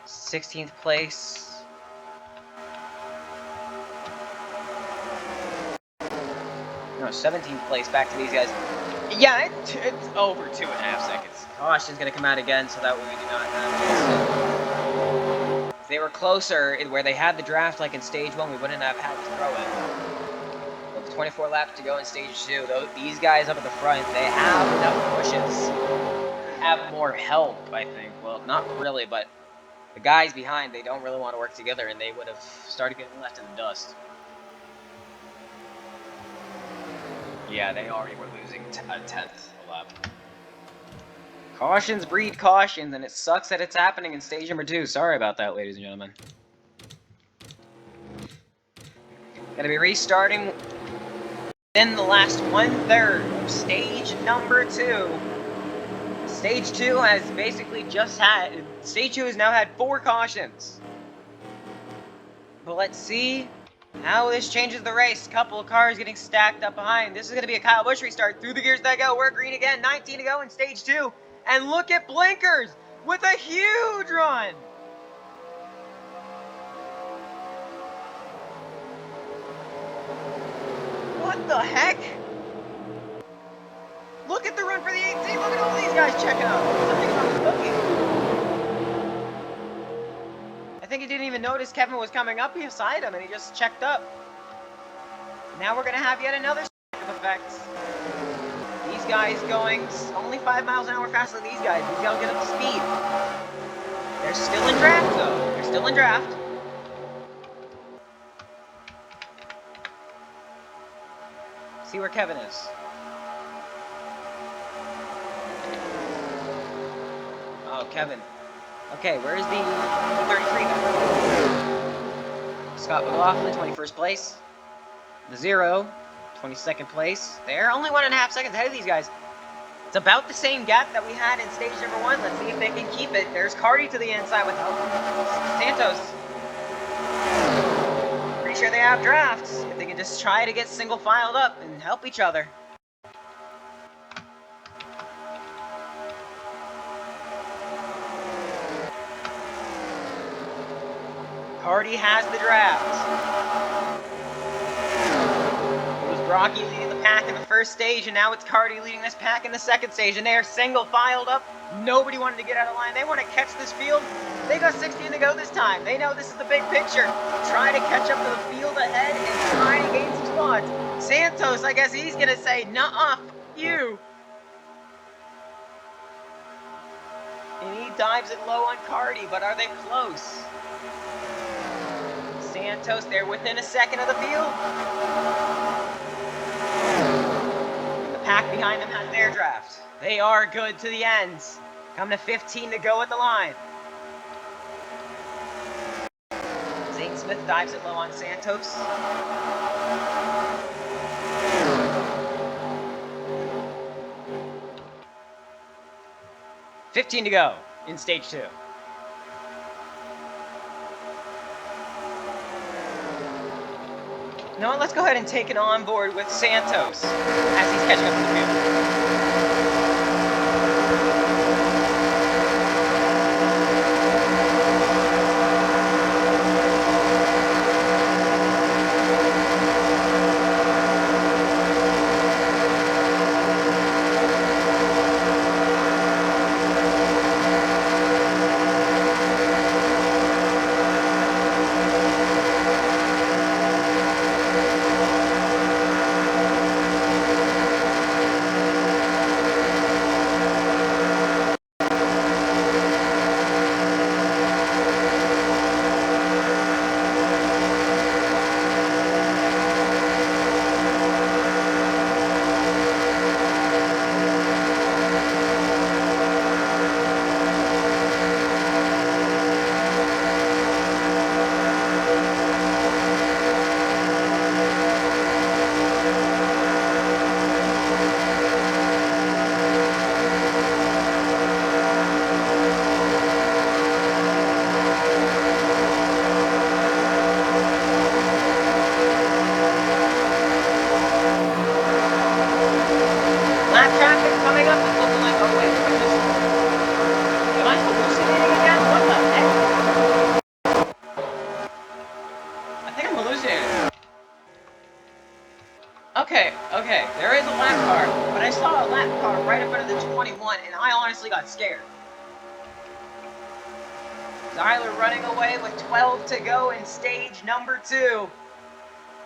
Sixteenth place. No, 17th place back to these guys. Yeah, it's over 2.5 seconds. Caution's gonna come out again, so that way we do not have. If they were closer, where they had the draft like in stage 1, we wouldn't have had to throw it. With 24 laps to go in stage 2, though, these guys up at the front, they have enough pushes. Have more help, I think. Well, not really, but the guys behind, they don't really want to work together, and they would have started getting left in the dust. Yeah, they already were losing a tenth a lap. Cautions breed cautions, and it sucks that it's happening in stage number 2. Sorry about that, ladies and gentlemen. Gonna be restarting in the last 1/3 of stage number 2. Stage 2 has basically just had... Stage 2 has now had 4 cautions. But let's see how this changes the race. Couple of cars getting stacked up behind. This is going to be a Kyle Busch restart. Through the gears that go. We're green again. 19 to go in stage 2. And look at Blinkers with a huge run. What the heck? Look at the run for the 18. Look at all these guys checking out. Something about looking. I think he didn't even notice Kevin was coming up beside him, and he just checked up. Now we're going to have yet another effect. These guys going only 5 miles an hour faster than these guys. These guys get up to speed. They're still in draft, though. They're still in draft. See where Kevin is. Oh, Kevin. Okay, where's the 33 number? Scott McLaughlin, 21st place. The 0, 22nd place. They're only 1.5 seconds ahead of these guys. It's about the same gap that we had in stage number 1. Let's see if they can keep it. There's Cardi to the inside with Santos. Pretty sure they have drafts. If they can just try to get single filed up and help each other. Cardi has the draft. It was Rocky leading the pack in the first stage, and now it's Cardi leading this pack in the second stage, and they are single filed up. Nobody wanted to get out of line. They want to catch this field. They got 16 to go this time. They know this is the big picture. Try to catch up to the field ahead and try to gain some spots. Santos, I guess he's going to say, nuh-uh, you. And he dives it low on Cardi, but are they close? Santos, they're within a second of the field. The pack behind them has their draft. They are good to the ends. Come to 15 to go at the line. Zane Smith dives it low on Santos. $15 to go in stage 2. You know what, let's go ahead and take it on board with Santos as he's catching up to the field. Okay, there is a lap car, but I saw a lap car right in front of the 21, and I honestly got scared. Zyler running away with 12 to go in stage number 2.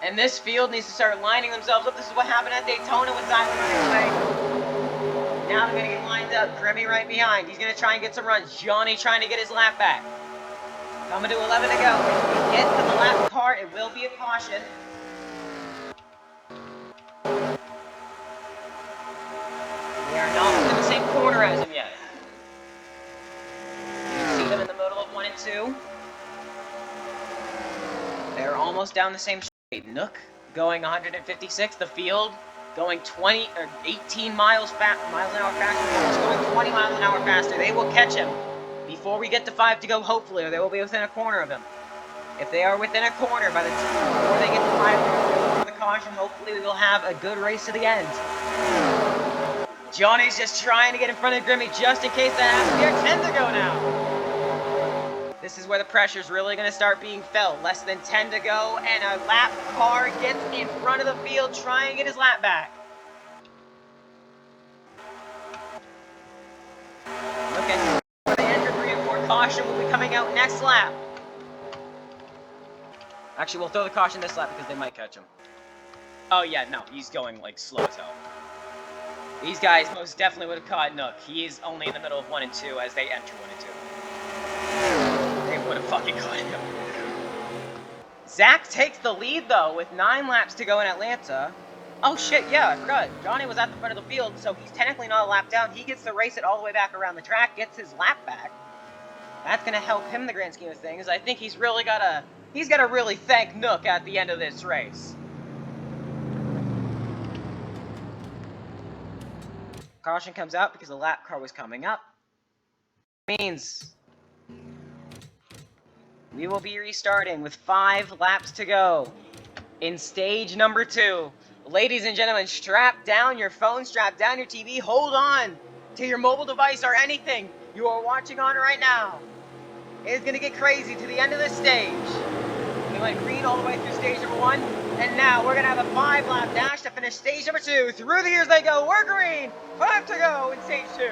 And this field needs to start lining themselves up. This is what happened at Daytona with Zyler running away. Now they're going to get lined up. Grimmy right behind. He's going to try and get some runs. Johnny trying to get his lap back. Coming to 11 to go. If we get to the lap car, it will be a caution. We are not within the same corner as him yet. You can see them in the middle of 1 and 2. They're almost down the same street. Nook going 156. The field going 18 miles an hour faster. Almost going 20 miles an hour faster. They will catch him before we get to 5 to go, hopefully, or they will be within a corner of him. If they are within a corner before they get to 5 for the caution, hopefully we will have a good race to the end. Johnny's just trying to get in front of Grimmy just in case that happens. We are 10 to go now. This is where the pressure is really going to start being felt. Less than 10 to go, and a lap car gets in front of the field trying to get his lap back. Okay, where they enter 3 and 4, caution will be coming out next lap. Actually, we'll throw the caution this lap because they might catch him. Oh yeah, no, he's going like slow as hell. These guys most definitely would have caught Nook. He is only in the middle of 1 and 2 as they enter 1 and 2. They would have fucking caught him. Zach takes the lead though with 9 laps to go in Atlanta. Oh shit, yeah, I forgot. Johnny was at the front of the field, so he's technically not a lap down. He gets to race it all the way back around the track, gets his lap back. That's gonna help him in the grand scheme of things. I think he's gotta really thank Nook at the end of this race. Caution comes out because the lap car was coming up. Means we will be restarting with 5 laps to go in stage number 2. Ladies and gentlemen, strap down your phone, strap down your TV, hold on to your mobile device or anything you are watching on right now. It is going to get crazy to the end of this stage. We went green all the way through stage number 1, and now we're going to have a 5-lap dash to finish stage number 2. Through the years they go, we're green, 5 to go in stage 2.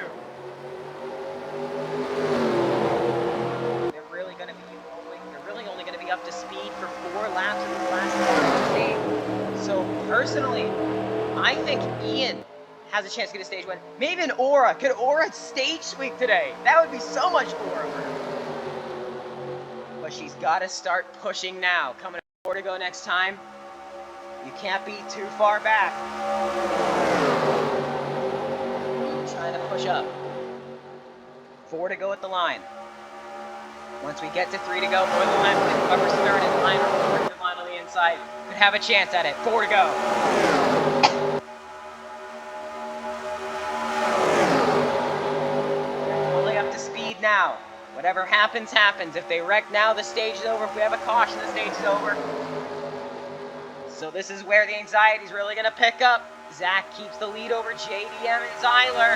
They're really going to be rolling. They're really only going to be up to speed for 4 laps in this last stage. So personally, I think Ian has a chance to get a stage win. Maybe an Aura. Could Aura stage sweep today? That would be so much Aura for her. But she's got to start pushing now. Coming to 4 to go next time. You can't be too far back. Trying to push up. 4 to go at the line. Once we get to 3 to go, more than likely, whoever's third in line or fourth in line on the inside could have a chance at it. 4 to go. They're fully up to speed now. Whatever happens, happens. If they wreck now, the stage is over. If we have a caution, the stage is over. So this is where the anxiety is really going to pick up. Zach keeps the lead over JDM and Zyler.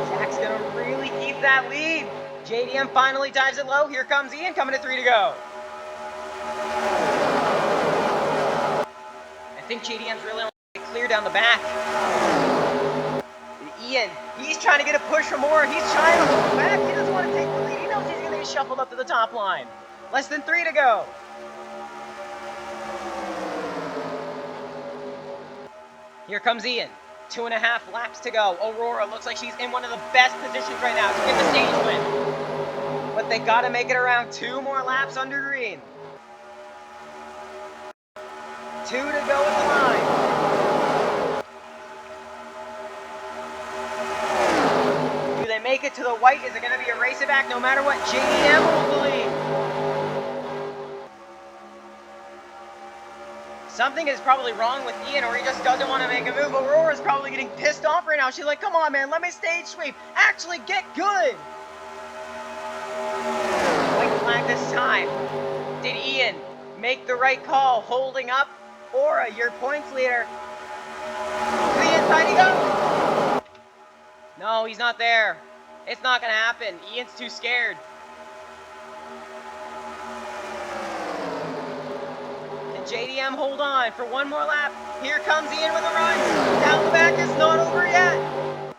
Zach's going to really keep that lead. JDM finally dives it low. Here comes Ian coming to 3 to go. I think JDM's really only clear down the back. Ian, he's trying to get a push for more. He's trying to hold back. He doesn't want to take the lead. He knows he's going to get shuffled up to the top line. Less than 3 to go. Here comes Ian. 2.5 laps to go. Aurora looks like she's in one of the best positions right now to get the stage win. But they got to make it around 2 more laps under green. 2 to go at the line. Do they make it to the white? Is it going to be a race it back no matter what? JDM will believe. Something is probably wrong with Ian, or he just doesn't want to make a move. Aurora's probably getting pissed off right now. She's like, come on, man, let me stage sweep. Actually, get good. White flag this time. Did Ian make the right call? Holding up Aura, your points leader. To the inside he goes. No, he's not there. It's not going to happen. Ian's too scared. JDM, hold on for one more lap. Here comes Ian with a run. Down the back, it's not over yet.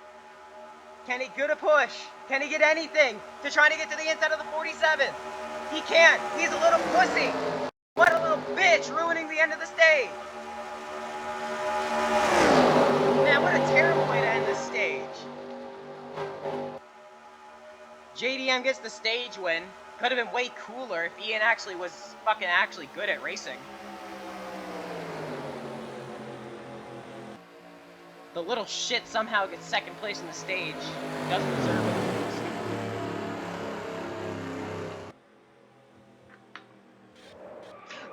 Can he get a push? Can he get anything to try to get to the inside of the 47? He can't. He's a little pussy. What a little bitch, ruining the end of the stage. Man, what a terrible way to end the stage. JDM gets the stage win. Could have been way cooler if Ian actually was actually good at racing. The little shit somehow gets second place in the stage. Doesn't deserve it.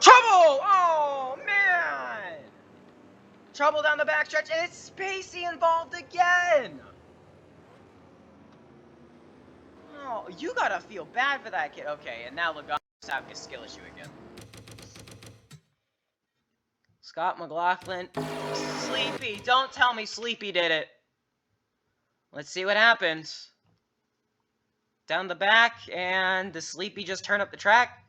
Trouble! Oh, man! Trouble down the backstretch, and it's Spacey involved again! Oh, you gotta feel bad for that kid. Okay, and now Logano's having a skill issue again. Scott McLaughlin. Sleepy! Don't tell me Sleepy did it! Let's see what happens. Down the back, and does Sleepy just turn up the track?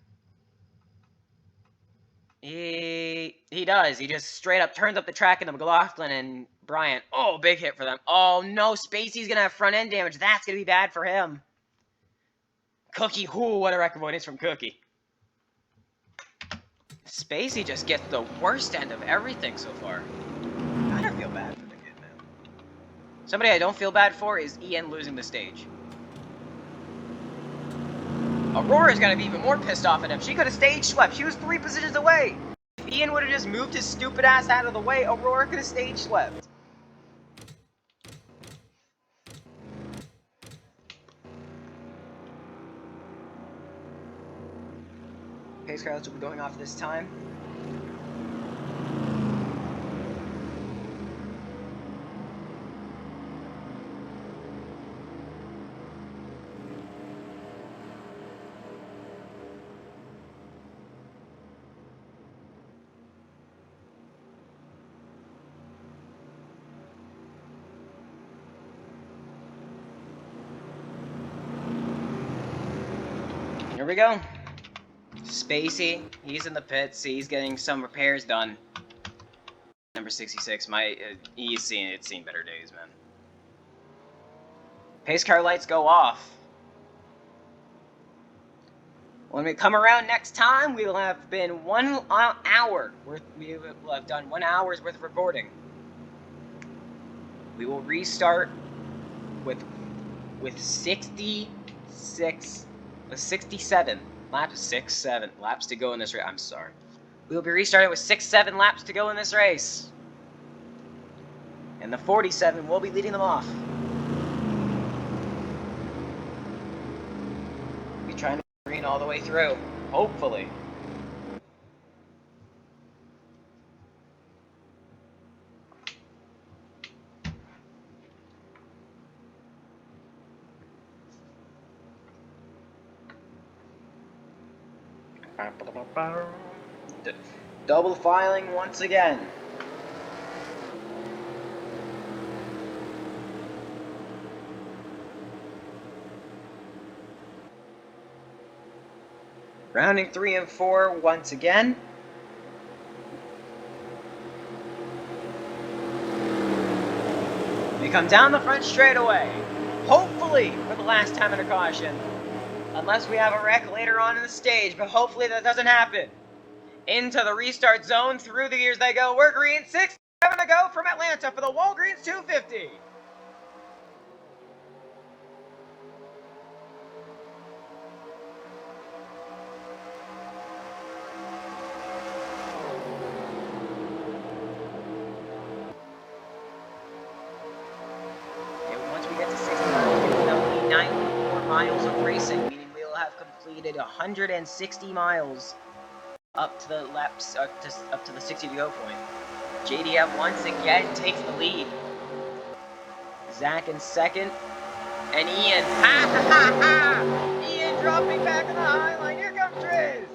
He does. He just straight up turns up the track into McLaughlin and Bryant. Oh, big hit for them. Oh, no. Spacey's going to have front end damage. That's going to be bad for him. Cookie. Ooh, what a record point is from Cookie. Spacey just gets the worst end of everything so far. I don't feel bad for the kid, man. Somebody I don't feel bad for is Ian losing the stage. Aurora's gonna be even more pissed off at him. She could have stage swept. She was 3 positions away. If Ian would have just moved his stupid ass out of the way, Aurora could have stage swept. Pace car will be going off this time. Here we go. Spacey, he's in the pits. He's getting some repairs done. Number 66, he's seen better days, man. Pace car lights go off. When we come around next time, we will have been 1 hour worth. We will have done 1 hour's worth of recording. We will restart with 67 laps to go in this race. I'm sorry. We will be restarting with 6-7 laps to go in this race. And the 47 will be leading them off. We'll be trying to green all the way through. Hopefully. Double filing once again. Rounding 3 and 4 once again. We come down the front straightaway. Hopefully for the last time under caution. Unless we have a wreck later on in the stage, but hopefully that doesn't happen. Into the restart zone, through the gears they go. We're green, 6-7 to go from Atlanta for the Walgreens 250. And once we get to 69, that'll be 94 miles of racing, meaning we will have completed 160 miles. Up to the laps, up to the 60 to go point. JDM once again takes the lead. Zach in second, and Ian. Ha ha ha ha! Ian dropping back in the high line. Here comes Triz.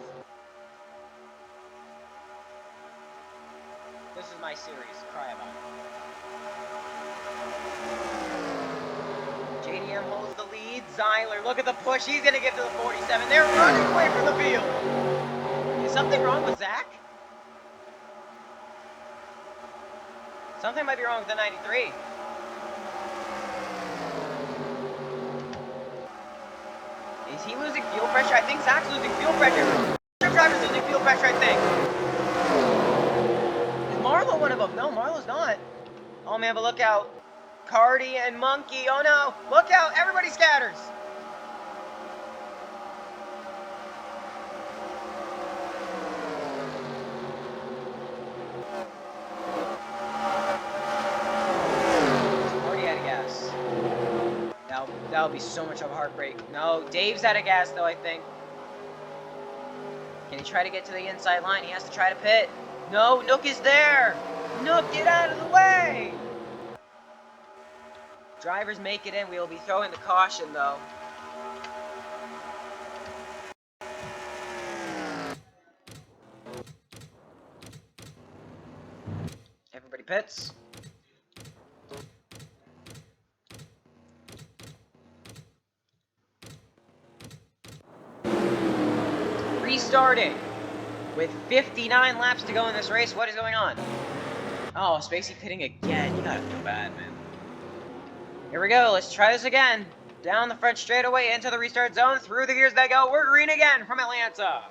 This is my series. Cry about it. JDM holds the lead. Zyler, look at the push. He's gonna get to the 47. They're running away from the field. Is something wrong with Zach? Something might be wrong with the 93. Is he losing fuel pressure? I think Zach's losing fuel pressure. The driver's losing fuel pressure, I think. Is Marlo one of them? No, Marlo's not. Oh man, but look out. Cardi and Monkey. Oh no. Look out. Everybody scatters. Cardi out of gas. That would be so much of a heartbreak. No, Dave's out of gas though, I think. Can he try to get to the inside line? He has to try to pit. No, Nook is there. Nook, get out of the way. Drivers make it in. We will be throwing the caution though. Everybody pits. Restarting with 59 laps to go in this race. What is going on? Oh, Spacey pitting again. You gotta feel bad, man. Here we go. Let's try this again. Down the front straightaway into the restart zone. Through the gears they go. We're green again from Atlanta.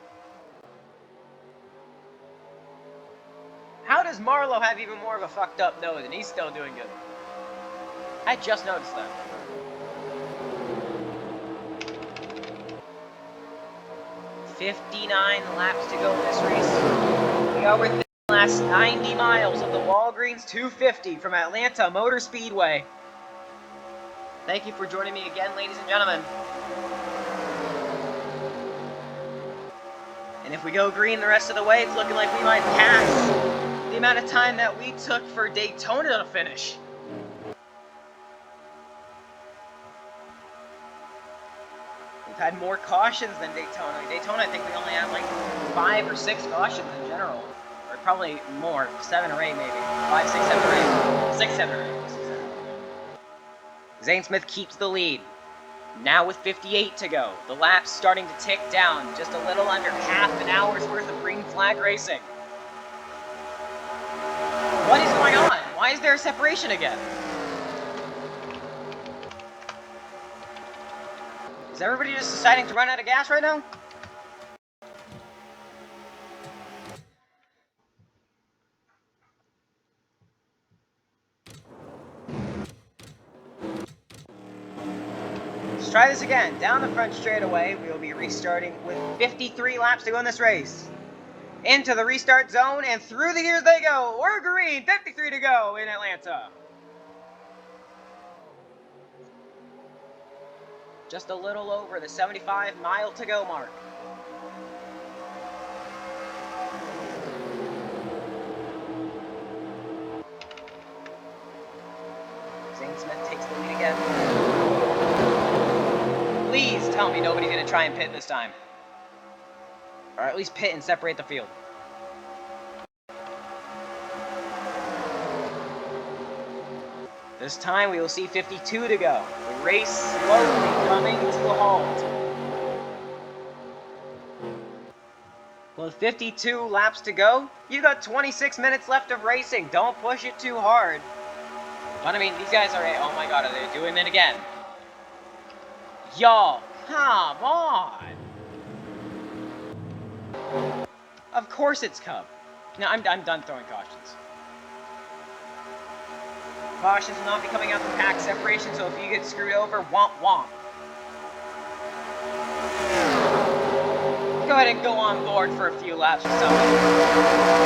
How does Marlo have even more of a fucked up nose and he's still doing good? I just noticed that. $59 laps to go in this race. We are within the last 90 miles of the Walgreens 250 from Atlanta Motor Speedway. Thank you for joining me again, ladies and gentlemen. And if we go green the rest of the way, it's looking like we might pass the amount of time that we took for Daytona to finish. We've had more cautions than Daytona. Daytona, I think we only had like 5 or 6 cautions in general. Or probably more, 7 or 8 maybe. 5, 6, 7, or 8. 6, 7, or 8. Zane Smith keeps the lead. Now with 58 to go. The lap's starting to tick down. Just a little under half an hour's worth of green flag racing. What is going on? Why is there a separation again? Is everybody just deciding to run out of gas right now? Let's try this again. Down the front straightaway, we will be restarting with 53 laps to go in this race. Into the restart zone, and through the gears they go. We're green, 53 to go in Atlanta. Just a little over the 75-mile to go mark. Zane Smith takes the lead again. Please tell me nobody's going to try and pit this time. Or at least pit and separate the field. This time we will see 52 to go. The race slowly coming to a halt. With 52 laps to go, you got 26 minutes left of racing. Don't push it too hard. But I mean, these guys are, oh my god, are they doing it again? Y'all, come on! Of course it's Cub. No, I'm done throwing cautions. Cautions will not be coming out from pack separation, so if you get screwed over, womp womp. Go ahead and go on board for a few laps or something.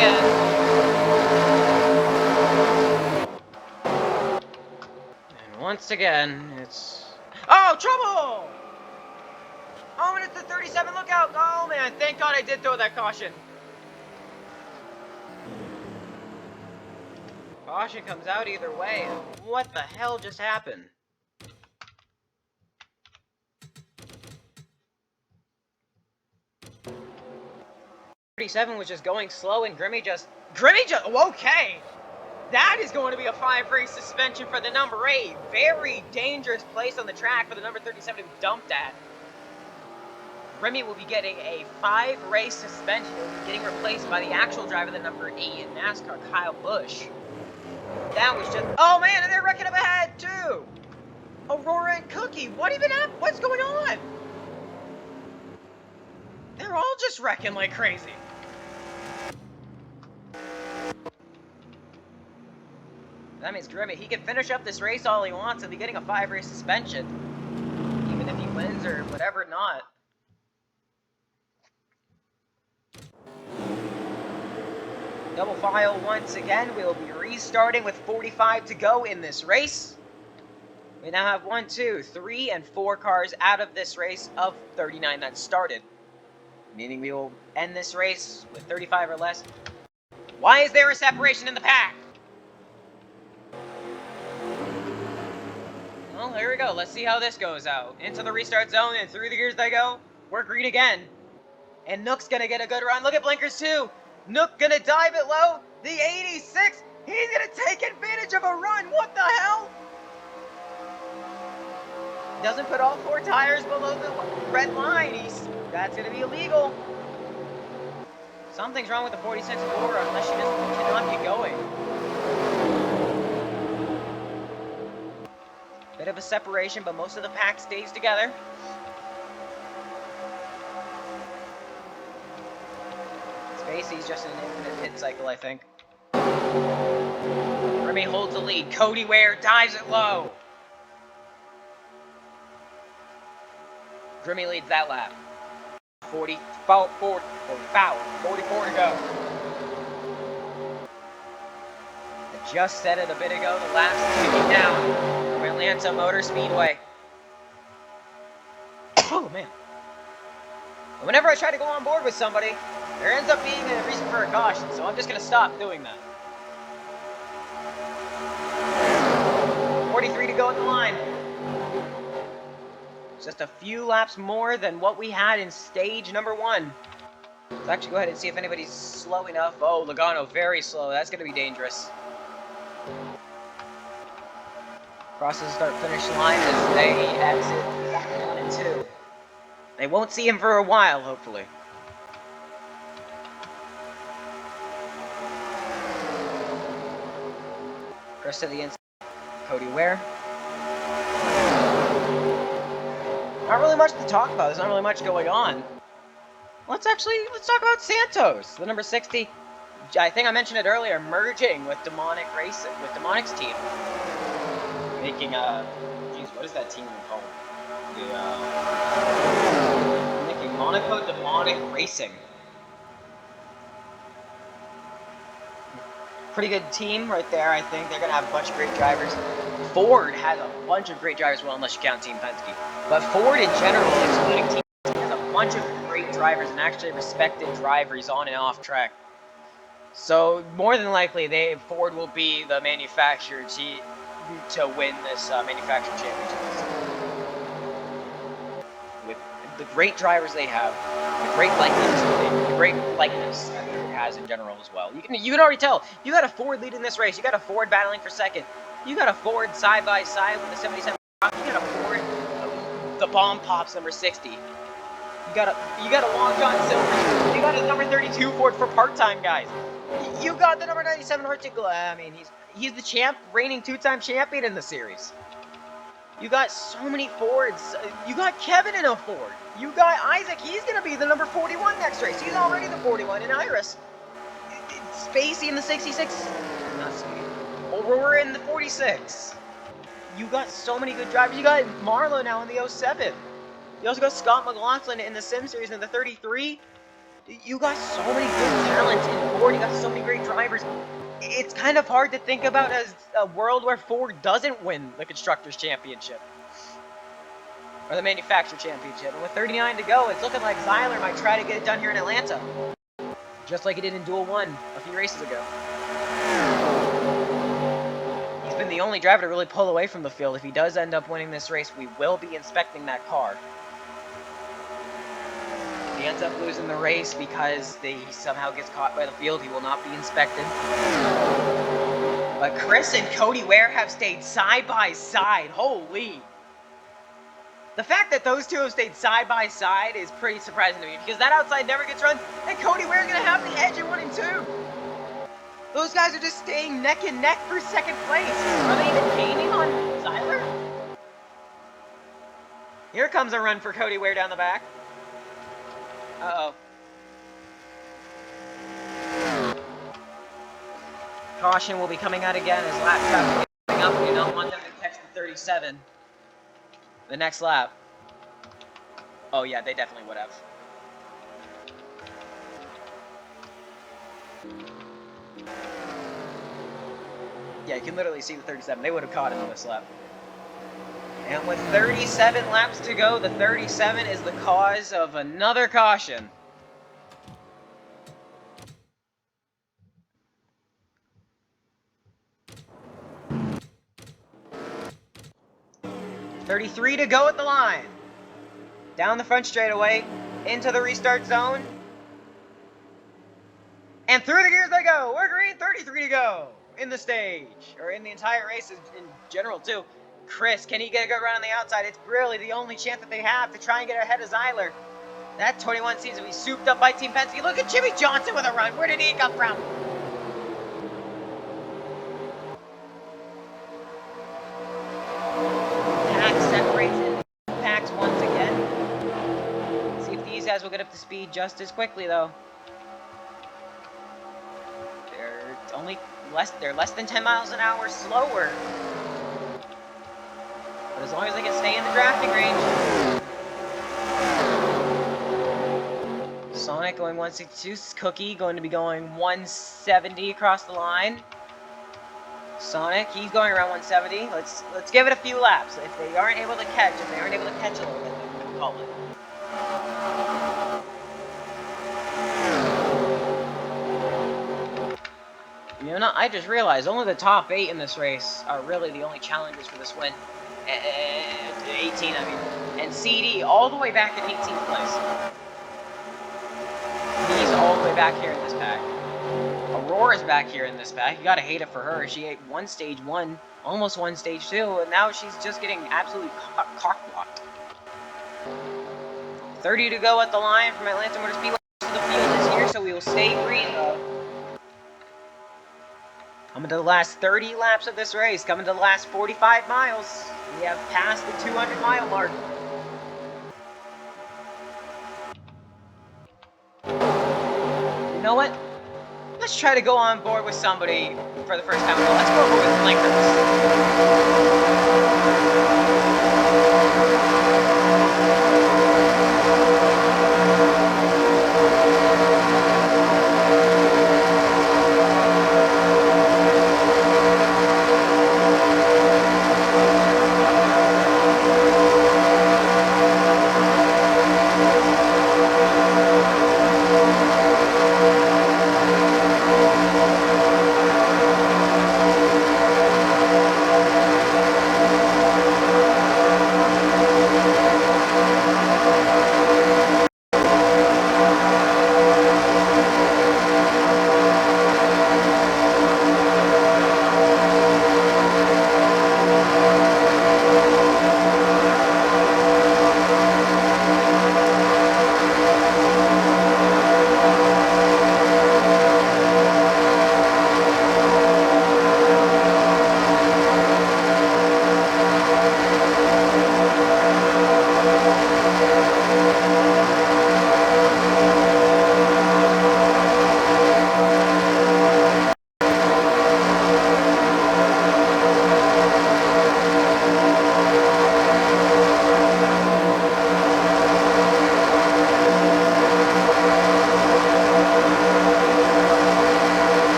again. And once again, it's... Oh, trouble! Oh, and it's the 37, look out! Oh, man, thank God I did throw that caution. Caution comes out either way. What the hell just happened? 37 was just going slow, and Grimmy just... Okay! That is going to be a 5-race suspension for the number 8. Very dangerous place on the track for the number 37 to be dumped at. Remy will be getting a 5-race suspension. He'll be getting replaced by the actual driver, the number 8 in NASCAR, Kyle Busch. That was just... Oh, man, and they're wrecking up ahead, too! Aurora and Cookie, what even happened? What's going on? They're all just wrecking like crazy. That means Grimmy, he can finish up this race all he wants and be getting a 5-race suspension. Even if he wins or whatever not. Double file once again. We will be restarting with 45 to go in this race. We now have 1, 2, 3, and 4 cars out of this race of 39 that started. Meaning we will end this race with 35 or less. Why is there a separation in the pack? Well, here we go. Let's see how this goes out. Into the restart zone and through the gears they go. We're green again. And Nook's gonna get a good run. Look at blinkers too. Nook gonna dive it low. The 86. He's gonna take advantage of a run. What the hell? Doesn't put all 4 tires below the red line. That's gonna be illegal. Something's wrong with the 46 Aurora unless she just cannot get going. Bit of a separation, but most of the pack stays together. Spacey's just an infinite pit cycle, I think. Remy holds the lead. Cody Ware dives it low. Grimmy leads that lap. 44 to go. I just said it a bit ago, the lap's ticking down. Atlanta Motor Speedway. Oh, man. Whenever I try to go on board with somebody, there ends up being a reason for a caution, so I'm just going to stop doing that. 43 to go at the line. Just a few laps more than what we had in stage number 1. Let's actually go ahead and see if anybody's slow enough. Oh, Logano, very slow. That's going to be dangerous. Crosses the start-finish line as they exit 1 and 2. They won't see him for a while, hopefully. Chris to the inside. Cody Ware. Not really much to talk about. There's not really much going on. Let's talk about Santos, the number 60. I think I mentioned it earlier, merging with Demonic Racing, with Demonic's team. Making geez, what is that team called? Making Monaco Demonic Racing. Pretty good team right there, I think. They're gonna have a bunch of great drivers. Ford has a bunch of great drivers, well, unless you count Team Penske. But Ford in general, excluding Team Penske, has a bunch of great drivers and actually respected drivers on and off track. So more than likely, Ford will be the manufacturer to win this manufacturer championship. With the great drivers they have, the great likeness that it has in general as well. You can already tell. You got a Ford leading this race. You got a Ford battling for second. You got a Ford side by side with the 77. You got a Ford, the Bomb Pops number 60. You got a Long John Silver. You got a number 32 Ford for part-time guys. You got the number 97 Articuno. I mean, he's the champ, reigning 2-time champion in the series. You got so many Fords. You got Kevin in a Ford. You got Isaac. He's going to be the number 41 next race. He's already the 41 in Iris. Spacey in the 66. Not Spacey. Aurora in the 46. You got so many good drivers. You got Marlo now in the 07. You also got Scott McLaughlin in the Sim Series in the 33. You got so many good talents in Ford You got so many great drivers. It's kind of hard to think about as a world where Ford doesn't win the Constructors' Championship. Or the Manufacturer Championship. And with 39 to go, it's looking like Zyler might try to get it done here in Atlanta. Just like he did in Duel 1 a few races ago. He's been the only driver to really pull away from the field. If he does end up winning this race, we will be inspecting that car. If he ends up losing the race because he somehow gets caught by the field, he will not be inspected. But Chris and Cody Ware have stayed side by side. Holy. The fact that those two have stayed side by side is pretty surprising to me, because that outside never gets run, and Cody Ware's going to have the edge in 1 and 2. Those guys are just staying neck and neck for second place. Are they even gaining on Zyler? Here comes a run for Cody Ware down the back. Uh-oh. Caution will be coming out again as lap traffic is coming up. We do not want them to catch the 37. The next lap. Oh yeah, they definitely would have. Yeah, you can literally see the 37. They would have caught him on this lap. And with 37 laps to go, the 37 is the cause of another caution. .33 to go at the line. Down the front straightaway, into the restart zone. And through the gears they go. We're green, 33 to go in the stage. Or in the entire race in general, too. Chris, can he get a good run on the outside? It's really the only chance that they have to try and get ahead of Zyler. That 21 seems to be souped up by Team Penske. Look at Jimmy Johnson with a run. Where did he come from? Pack separates in packs once again. See if these guys will get up to speed just as quickly, though. They're less than 10 miles an hour slower. But as long as they can stay in the drafting range. Sonic going 162. Cookie going to be going 170 across the line. Sonic, he's going around 170. Let's give it a few laps. If they aren't able to catch, a little bit, then we can call it. You know, I just realized only the top 8 in this race are really the only challengers for this win. 18, I mean. And CD all the way back in 18th place. He's all the way back here in this pack. Aurora's back here in this pack. You gotta hate it for her. She ate one stage 1, almost one stage 2, and now she's just getting absolutely cock-blocked. 30 to go at the line from Atlanta Motor Speedway. The field is here, so we will stay green though. Coming to the last 30 laps of this race, coming to the last 45 miles. We have passed the 200-mile mark. You know what? Let's try to go on board with somebody for the first time. Let's go over with Blinkers.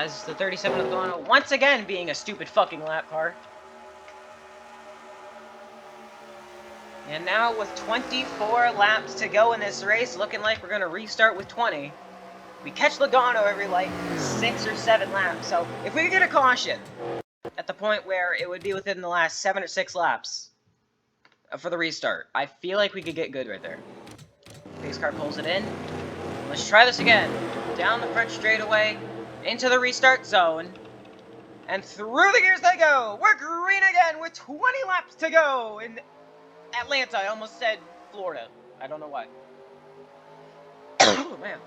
as the 37 of Logano once again being a stupid fucking lap car. And now with 24 laps to go in this race, looking like we're going to restart with 20. We catch Logano every like 6 or 7 laps, so if we could get a caution at the point where it would be within the last 7 or 6 laps for the restart, I feel like we could get good right there. Pace car pulls it in. Let's try this again. Down the front straightaway, into the restart zone, and through the gears they go. We're green again with 20 laps to go in Atlanta. I almost said Florida. I don't know why. Oh, man.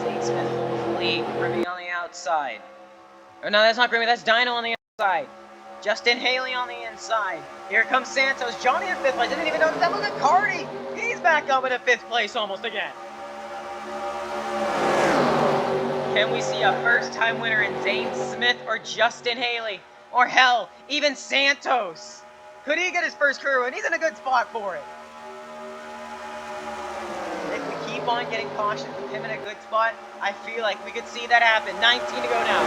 Zane Smith hopefully gripping on the outside. Or no, that's not Grimmy, that's Dino on the outside. Justin Haley on the inside. Here comes Santos. Johnny in 5th place. I didn't even notice that. Look at Cardi. He's back up in a 5th place almost again. Can we see a first-time winner in Zane Smith or Justin Haley? Or hell, even Santos? Could he get his first career win? He's in a good spot for it. If we keep on getting cautions with him in a good spot, I feel like we could see that happen. 19 to go now.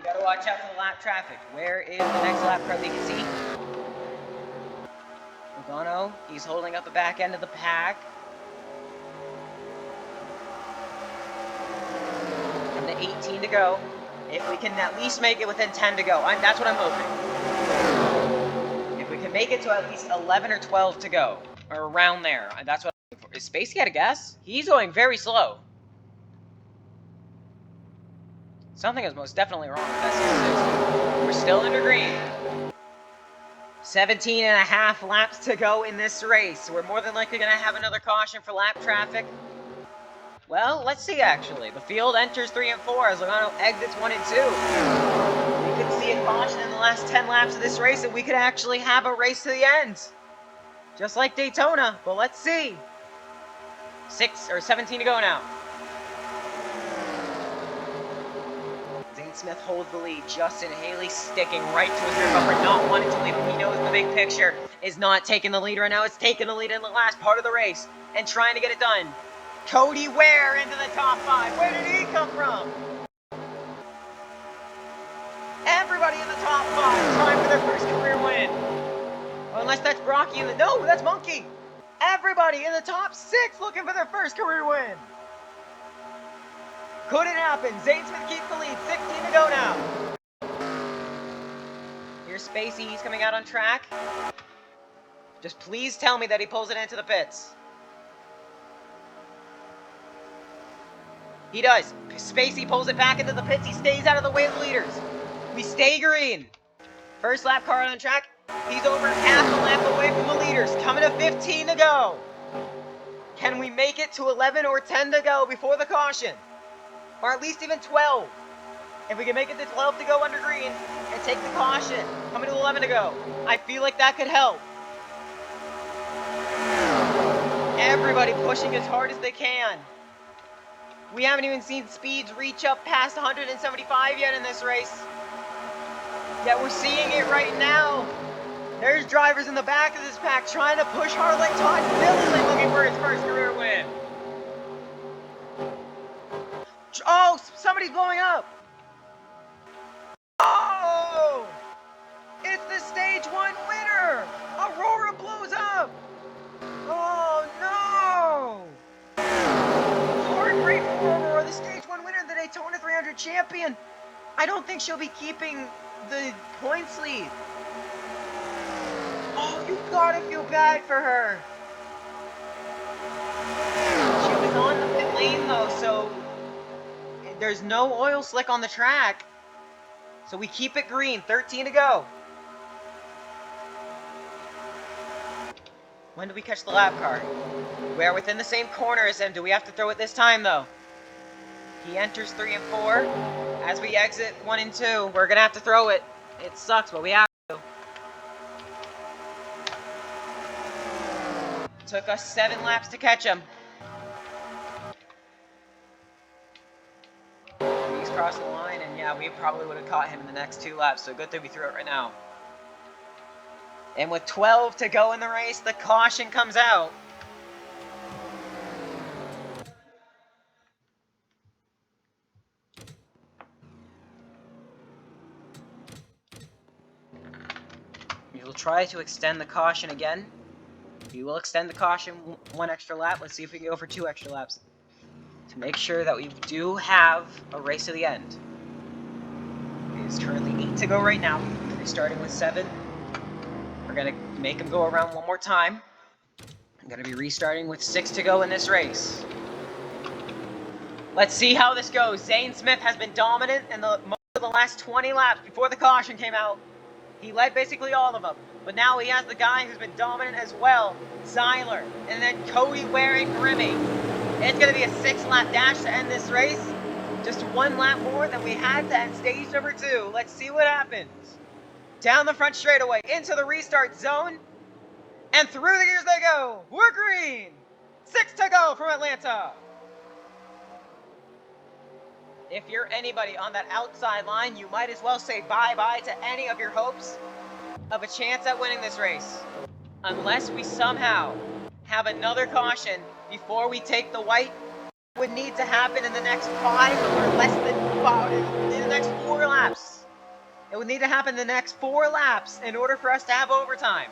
Gotta watch out for the lap traffic. Where is the next lap car we can see? Logano, he's holding up the back end of the pack. And the 18 to go. If we can at least make it within 10 to go. That's what I'm hoping. If we can make it to at least 11 or 12 to go. Or around there. That's what I'm looking for. Is Spacey at a guess? He's going very slow. Something is most definitely wrong with that 66. We're still under green. 17 and a half laps to go in this race. We're more than likely going to have another caution for lap traffic. Well, let's see actually. The field enters 3 and 4 as Logano exits 1 and 2. We could see a caution in the last 10 laps of this race and we could actually have a race to the end. Just like Daytona, but let's see. 17 to go now. Smith holds the lead. Justin Haley sticking right to his rear bumper, not wanting to leave him. He knows the big picture is not taking the lead right now. It's taking the lead in the last part of the race and trying to get it done. Cody Ware into the top 5. Where did he come from? Everybody in the top 5 trying for their first career win. Oh, unless that's Brocky in the... No, that's Monkey. Everybody in the top 6 looking for their first career win. Could it happen? Zane Smith keeps the lead. 16 to go now. Here's Spacey. He's coming out on track. Just please tell me that he pulls it into the pits. He does. Spacey pulls it back into the pits. He stays out of the way of the leaders. We stay green. First lap car on track. He's over half a lap away from the leaders. Coming to 15 to go. Can we make it to 11 or 10 to go before the caution? Or at least even 12. If we can make it to 12 to go under green and take the caution, coming to 11 to go, I feel like that could help. Everybody pushing as hard as they can. We haven't even seen speeds reach up past 175 yet in this race. Yet we're seeing it right now. There's drivers in the back of this pack trying to push hard like Todd Gilliland looking for his first career win. Oh, somebody's blowing up. Oh! It's the stage 1 winner! Aurora blows up! Oh, no! Heartbreak for Aurora, the stage 1 winner, the Daytona 300 champion. I don't think she'll be keeping the points lead. Oh, you gotta feel bad for her. She was on the pit lane, though, so... There's no oil slick on the track. So we keep it green. 13 to go. When do we catch the lap car? We are within the same corner as him. Do we have to throw it this time, though? He enters 3 and 4. As we exit 1 and 2, we're going to have to throw it. It sucks, but we have to. Took us 7 laps to catch him. crossed the line, and yeah, we probably would have caught him in the next 2 laps, so good thing we threw it right now. And with 12 to go in the race, the caution comes out. We will try to extend the caution again. We will extend the caution 1 extra lap. Let's see if we can go for 2 extra laps to make sure that we do have a race to the end. It is currently 8 to go right now. We're starting with 7. We're going to make him go around 1 more time. I'm going to be restarting with 6 to go in this race. Let's see how this goes. Zane Smith has been dominant in most of the last 20 laps before the caution came out. He led basically all of them. But now he has the guy who's been dominant as well, Zyler, and then Cody Ware and Grimmy. It's going to be a 6-lap dash to end this race. Just 1 lap more than we had to end stage number 2. Let's see what happens. Down the front straightaway, into the restart zone, and through the gears they go. We're green. 6 to go from Atlanta. If you're anybody on that outside line, you might as well say bye-bye to any of your hopes of a chance at winning this race. Unless we somehow have another caution before we take the white, it would need to happen in the next 5 or less than 5, in the next 4 laps. It would need to happen in the next 4 laps in order for us to have overtime.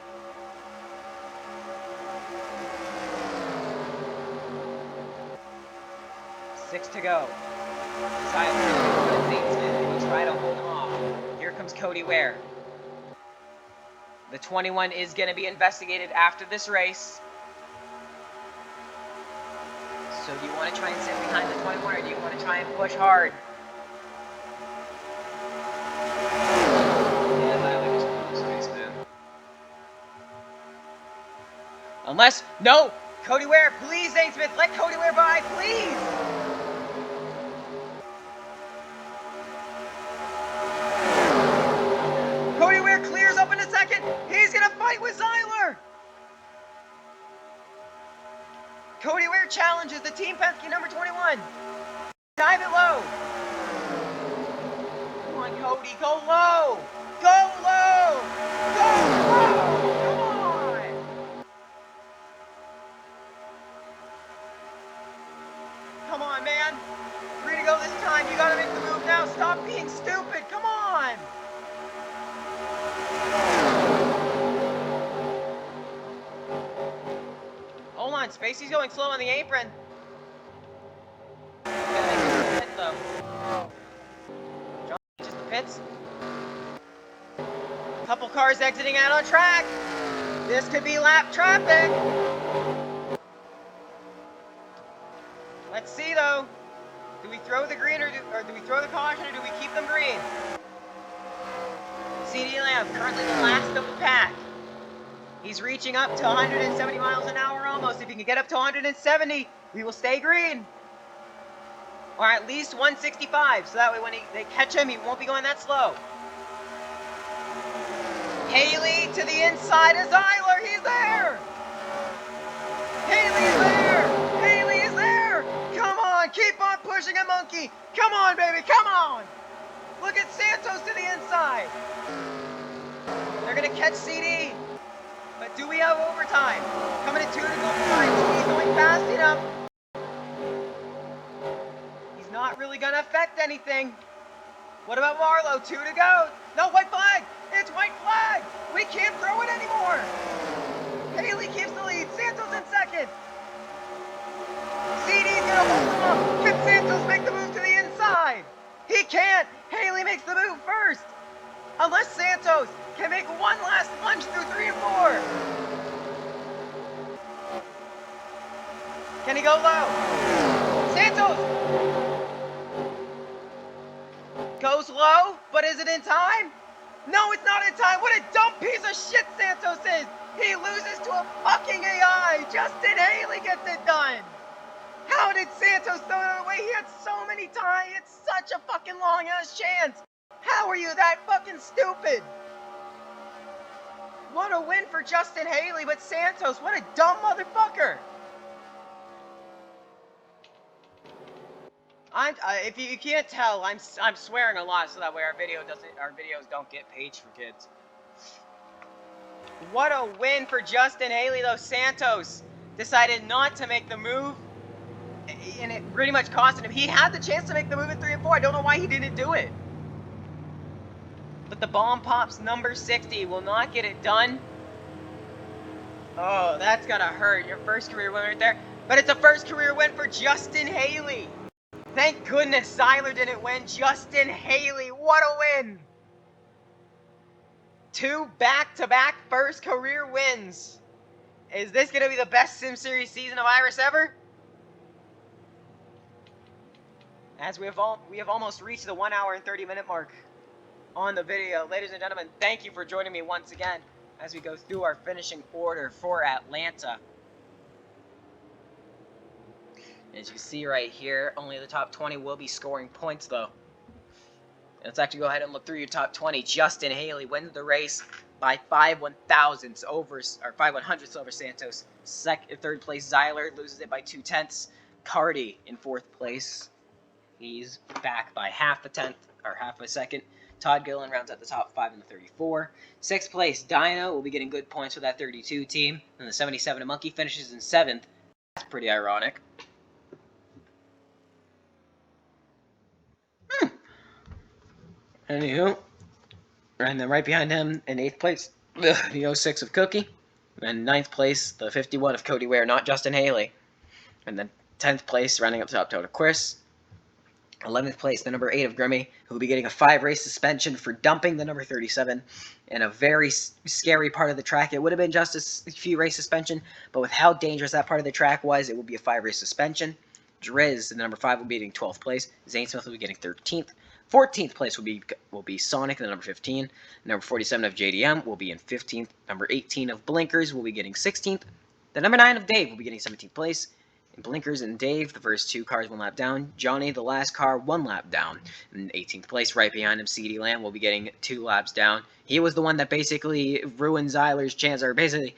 Six to go. We'll try to hold him off. Here comes Cody Ware. The 21 is going to be investigated after this race. So do you want to try and sit behind the 21, or do you want to try and push hard? Yeah, I like this race, man. Unless, no! Cody Ware, please, Zane Smith, let Cody Ware by, please! Cody Ware clears up in a second. He's going to fight with Zyler. Cody Ware challenges the Team Penske number 21. Dive it low. Come on, Cody. Go low. Go low. Go low. Come on. Come on, man. 3 to go this time. You got to make the move now. Stop being stupid. Come on. Hold on, Spacey's going slow on the apron. Pit, though. John just the pits. Couple cars exiting out on track. This could be lap traffic. Let's see though. Do we throw the green or do we throw the caution, or do we keep them green? CD Lamb, currently the last of the pack. He's reaching up to 170 miles an hour almost. If he can get up to 170, we will stay green. Or at least 165, so that way when they catch him, he won't be going that slow. Haley to the inside of Zyler. He's there. Haley's there. Haley is there. Come on, keep on pushing it, monkey. Come on, baby, come on. Look at Santos to the inside. They're going to catch CD. But do we have overtime? Coming at 2 to go behind. He's going fast enough. He's not really going to affect anything. What about Marlowe? 2 to go. No, white flag. It's white flag. We can't throw it anymore. Haley keeps the lead. Santos in second. CD's going to hold him up. Can Santos make the move to the inside? He can't. Haley makes the move first. Unless Santos can make one last lunge through 3 and 4. Can he go low? Santos goes low, but is it in time? No, it's not in time. What a dumb piece of shit Santos is. He loses to a fucking AI. Justin Haley gets it done. How did Santos throw it away? He had so many times. It's such a fucking long-ass chance. How are you that fucking stupid? What a win for Justin Haley, but Santos, what a dumb motherfucker. If you can't tell, I'm swearing a lot so that way our videos don't get page for kids. What a win for Justin Haley, though. Santos decided not to make the move, and it pretty much costed him. He had the chance to make the move in 3 and 4. I don't know why he didn't do it. But the bomb pops number 60 will not get it done. Oh, that's gonna hurt. Your first career win right there. But it's a first career win for Justin Haley. Thank goodness Seiler didn't win. Justin Haley, what a win! 2 back-to-back first career wins. Is this going to be the best Sim Series season of Iris ever? As we have almost reached the 1 hour and 30-minute mark on the video. Ladies and gentlemen, thank you for joining me once again as we go through our finishing order for Atlanta. As you see right here, only the top 20 will be scoring points, though. Let's actually go ahead and look through your top 20. Justin Haley wins the race by 5 1/1000ths over, or 5 100ths over Santos. Third place, Zeiler loses it by 2/10. Cardi in 4th place. He's back by half a second. Todd Gillen rounds out the top 5 in the 34. 6th place, Dino will be getting good points for that 32 team. And the 77 and Monkey finishes in 7th. That's pretty ironic. Anywho, and then right behind him in 8th place, the 06 of Cookie. And 9th place, the 51 of Cody Ware, not Justin Haley. And then 10th place, rounding up the top to Chris. 11th place, the number 8 of Grimmy, who will be getting a 5-race suspension for dumping the number 37 in a very scary part of the track. It would have been just a few race suspension, but with how dangerous that part of the track was, it will be a 5-race suspension. Driz, the number 5, will be getting 12th place. Zane Smith will be getting 13th. 14th place will be Sonic, the number 15. Number 47 of JDM will be in 15th. Number 18 of Blinkers will be getting 16th. The number 9 of Dave will be getting 17th place. In Blinkers and Dave, the first 2 cars 1 lap down. Johnny, the last car, 1 lap down. In 18th place, right behind him, CD Lamb will be getting 2 laps down. He was the one that basically ruined Zeiler's chance, or he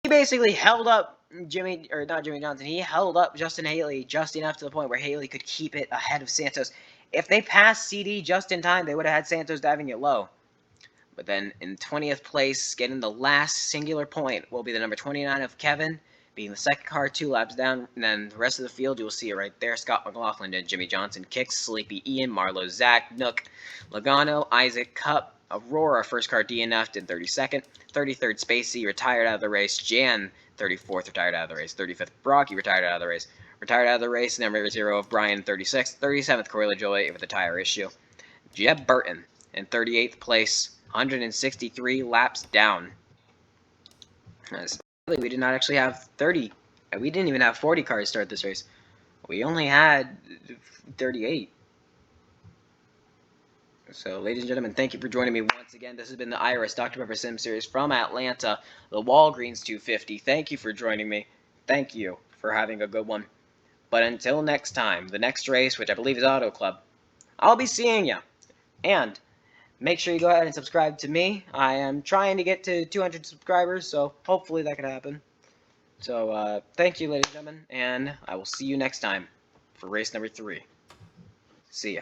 basically held up not Jimmy Johnson. He held up Justin Haley just enough to the point where Haley could keep it ahead of Santos. If they passed CD just in time, they would have had Santos diving it low. But then in 20th place, getting the last singular point, will be the number 29 of Kevin, being the second car 2 laps down. And then the rest of the field, you'll see it right there. Scott McLaughlin and Jimmy Johnson, Kicks, Sleepy Ian, Marlo, Zach, Nook, Logano, Isaac, Cup, Aurora, first car DNF'd in 32nd. 33rd, Spacey, retired out of the race. Jan, 34th, retired out of the race. 35th, Brocky, retired out of the race. Retired out of the race, number 0 of Brian, 36th. 37th, Corey LaJoy with a tire issue. Jeb Burton in 38th place, 163 laps down. We did not actually have 30. We didn't even have 40 cars start this race. We only had 38. So, ladies and gentlemen, thank you for joining me once again. This has been the Iris Dr. Pepper Sim Series from Atlanta, the Walgreens 250. Thank you for joining me. Thank you for having a good one. But until next time, the next race, which I believe is Auto Club, I'll be seeing ya. And make sure you go ahead and subscribe to me. I am trying to get to 200 subscribers, so hopefully that can happen. So, thank you, ladies and gentlemen, and I will see you next time for race number 3. See ya.